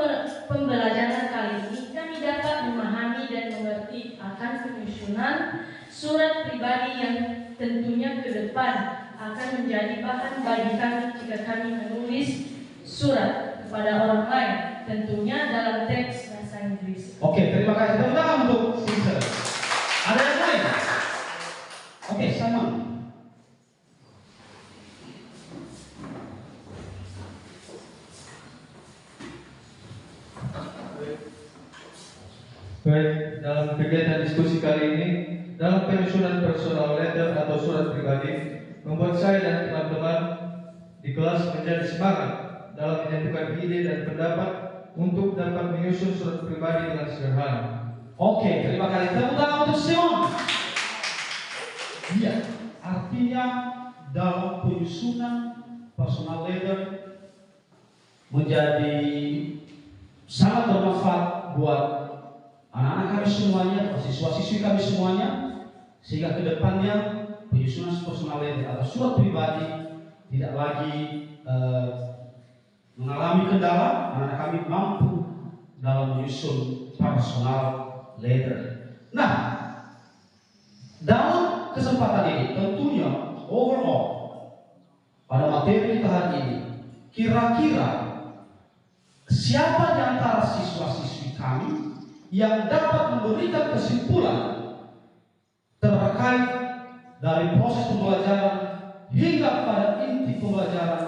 pembelajaran kali ini kami dapat memahami dan mengerti akan penyusunan surat pribadi yang tentunya ke depan akan menjadi bahan bagi kami jika kami menulis surat kepada orang lain, tentunya dalam teks bahasa Inggris. Oke, terima kasih. Tepuk tangan untuk Sincer. Ada yang lain? Oke, sama. Baik, dalam kegiatan diskusi kali ini, dalam penyusunan personal letter atau surat pribadi, membuat saya dan teman-teman di kelas menjadi semangat dalam menyatukan ide dan pendapat untuk dapat menyusun surat pribadi dengan sederhana. Oke, terima kasih. Tepuk tangan untuk Simon. Iya, artinya dalam penyusunan personal letter menjadi sangat bermanfaat buat anak-anak kami semuanya, siswa-siswi kami semuanya, sehingga kedepannya penyusunan personal letter atau surat pribadi tidak lagi mengalami kendala. Anak-anak kami mampu dalam menyusun personal letter. Nah, dalam kesempatan ini tentunya overall pada materi kita hari ini, kira-kira siapa di antara siswa-siswi kami yang dapat memberikan kesimpulan terkait dari proses pembelajaran hingga pada inti pembelajaran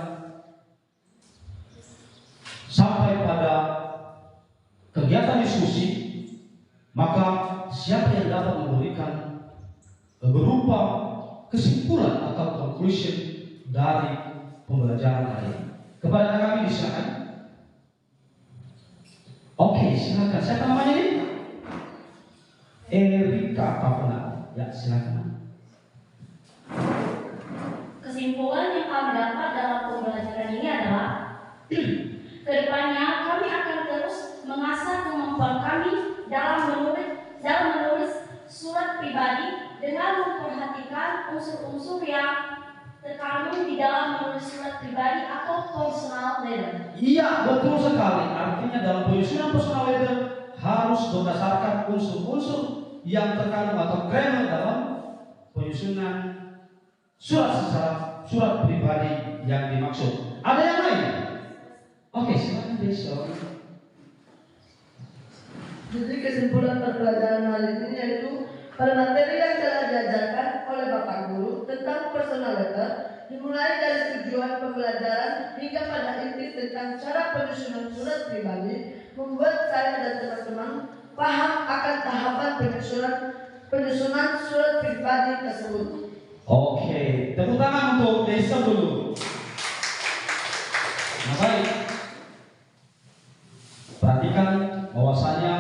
sampai pada kegiatan diskusi, maka siapa yang dapat memberikan berupa kesimpulan atau conclusion dari pembelajaran hari ini? Kepada kami disilakan. Oke, silakan. Siapa namanya ini? Erika Pavna. Ya, silakan. Kesimpulan yang kami dapat dalam pembelajaran ini adalah kedepannya kami akan terus mengasah kemampuan kami dalam menulis surat pribadi dengan memperhatikan unsur-unsur yang terkandung di dalam menulis surat pribadi atau personal letter. Iya, betul sekali. Artinya dalam penyusunan personal letter harus berdasarkan unsur-unsur yang terkandung atau grammar dalam penyusunan surat pribadi yang dimaksud. Ada yang lain? Oke, silakan besok. Jadi kesimpulan pembelajaran hari ini yaitu pada materi yang telah diajarkan oleh Bapak Guru tentang personal letter, dimulai dari tujuan pembelajaran hingga pada inti tentang cara penyusunan surat pribadi, membuat saya dan teman-teman paham akan tahapan penyusunan surat pribadi tersebut. Oke, tepuk tangan untuk Desa dulu. Nah, baik. Perhatikan bahwasanya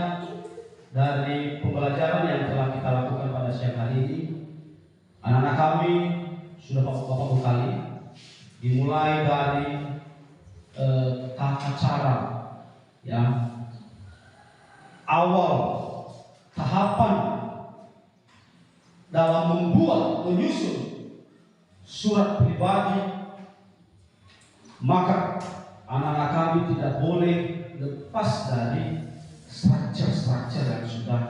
dari pembelajaran yang telah kita lakukan pada siang hari ini, anak-anak kami sudah bapak-bapak kali dimulai dari tata cara, ya, awal tahapan dalam menyusun surat pribadi, maka anak-anak kami tidak boleh lepas dari struktur yang sudah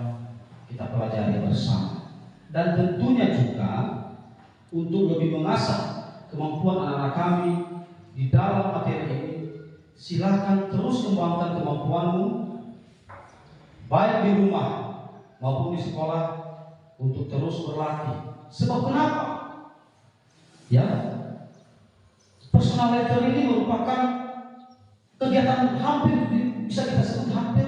kita pelajari bersama. Dan tentunya juga untuk lebih mengasah kemampuan anak-anak kami di dalam materi ini, silakan terus kembangkan kemampuanmu baik di rumah maupun di sekolah untuk terus berlatih. Sebab kenapa? Ya, personal letter ini merupakan kegiatan hampir bisa kita sebut hampir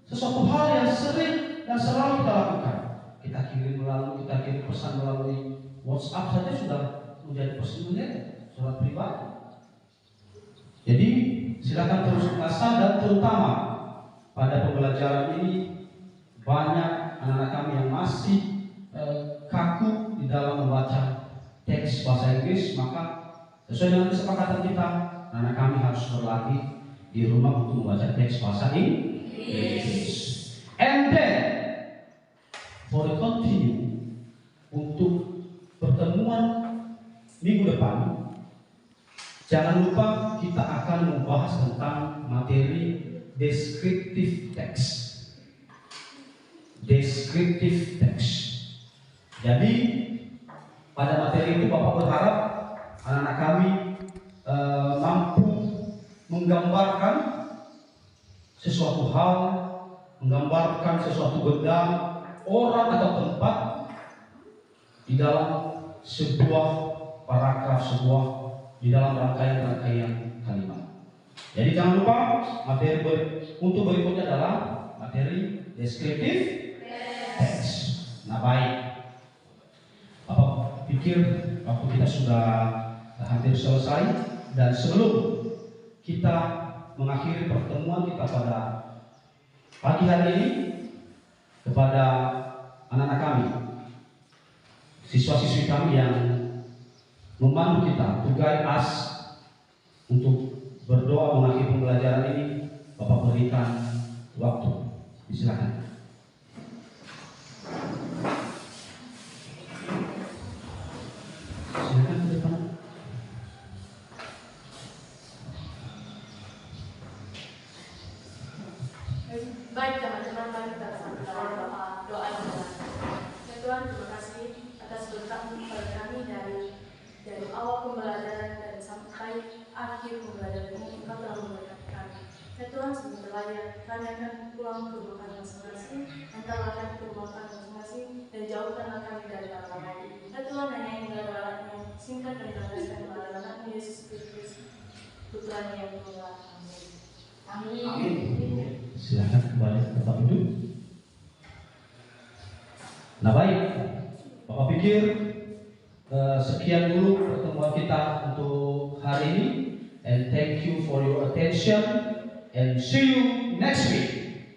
sesuatu hal yang sering dan selalu kita lakukan. Kita kirim pesan melalui WhatsApp saja sudah menjadi personal letter, surat pribadi. Jadi silakan terus mengasah, dan terutama pada pembelajaran ini banyak anak-anak kami yang masih kaku di dalam membaca teks bahasa Inggris, maka sesuai dengan kesepakatan kita, anak kami harus berlatih di rumah untuk membaca teks bahasa Inggris. And then for the continue, untuk pertemuan minggu depan, jangan lupa kita akan membahas tentang materi descriptive text. Descriptive text. Jadi pada materi itu Bapak berharap anak-anak kami mampu menggambarkan sesuatu hal, menggambarkan sesuatu benda, orang atau tempat di dalam sebuah paragraf, di dalam rangkaian kalimat. Jadi jangan lupa materi untuk berikutnya adalah materi descriptive text. Nah, baik. Bapak pikir waktu kita sudah hampir selesai, dan sebelum kita mengakhiri pertemuan kita pada pagi hari ini, kepada anak-anak kami, siswa-siswi kami yang memandu kita, to guide us untuk berdoa mengakhiri pembelajaran ini, Bapak berikan waktu. Silakan. Silakan ke depan. Mari teman-teman kita bersama doa bersama. Ya Tuhan, terima kasih atas berkat-Mu pada kami dari awal pembelajaran dan sampai akhir pembelajaran ini. Engkau telah memberkati kami. Ya Tuhan, sebentar lagi kami akan pulang ke rumah masing-masing. Engkau akan ke rumah masing-masing dan jauhkanlah kami dari larangan. Ya Tuhan, hanya yang dalam singkat dan jelaskan kepada anak Yesus Kristus, Putra yang Tuhan. Amin. Amin. Silakan kembali ke tempat duduk. Nah baik, Bapak pikir sekian dulu pertemuan kita untuk hari ini. And thank you for your attention. And see you next week.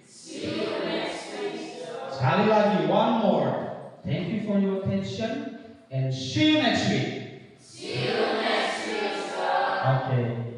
See you next week. Sekali lagi, one more. Thank you for your attention. And see you next week. See you next week. Okay.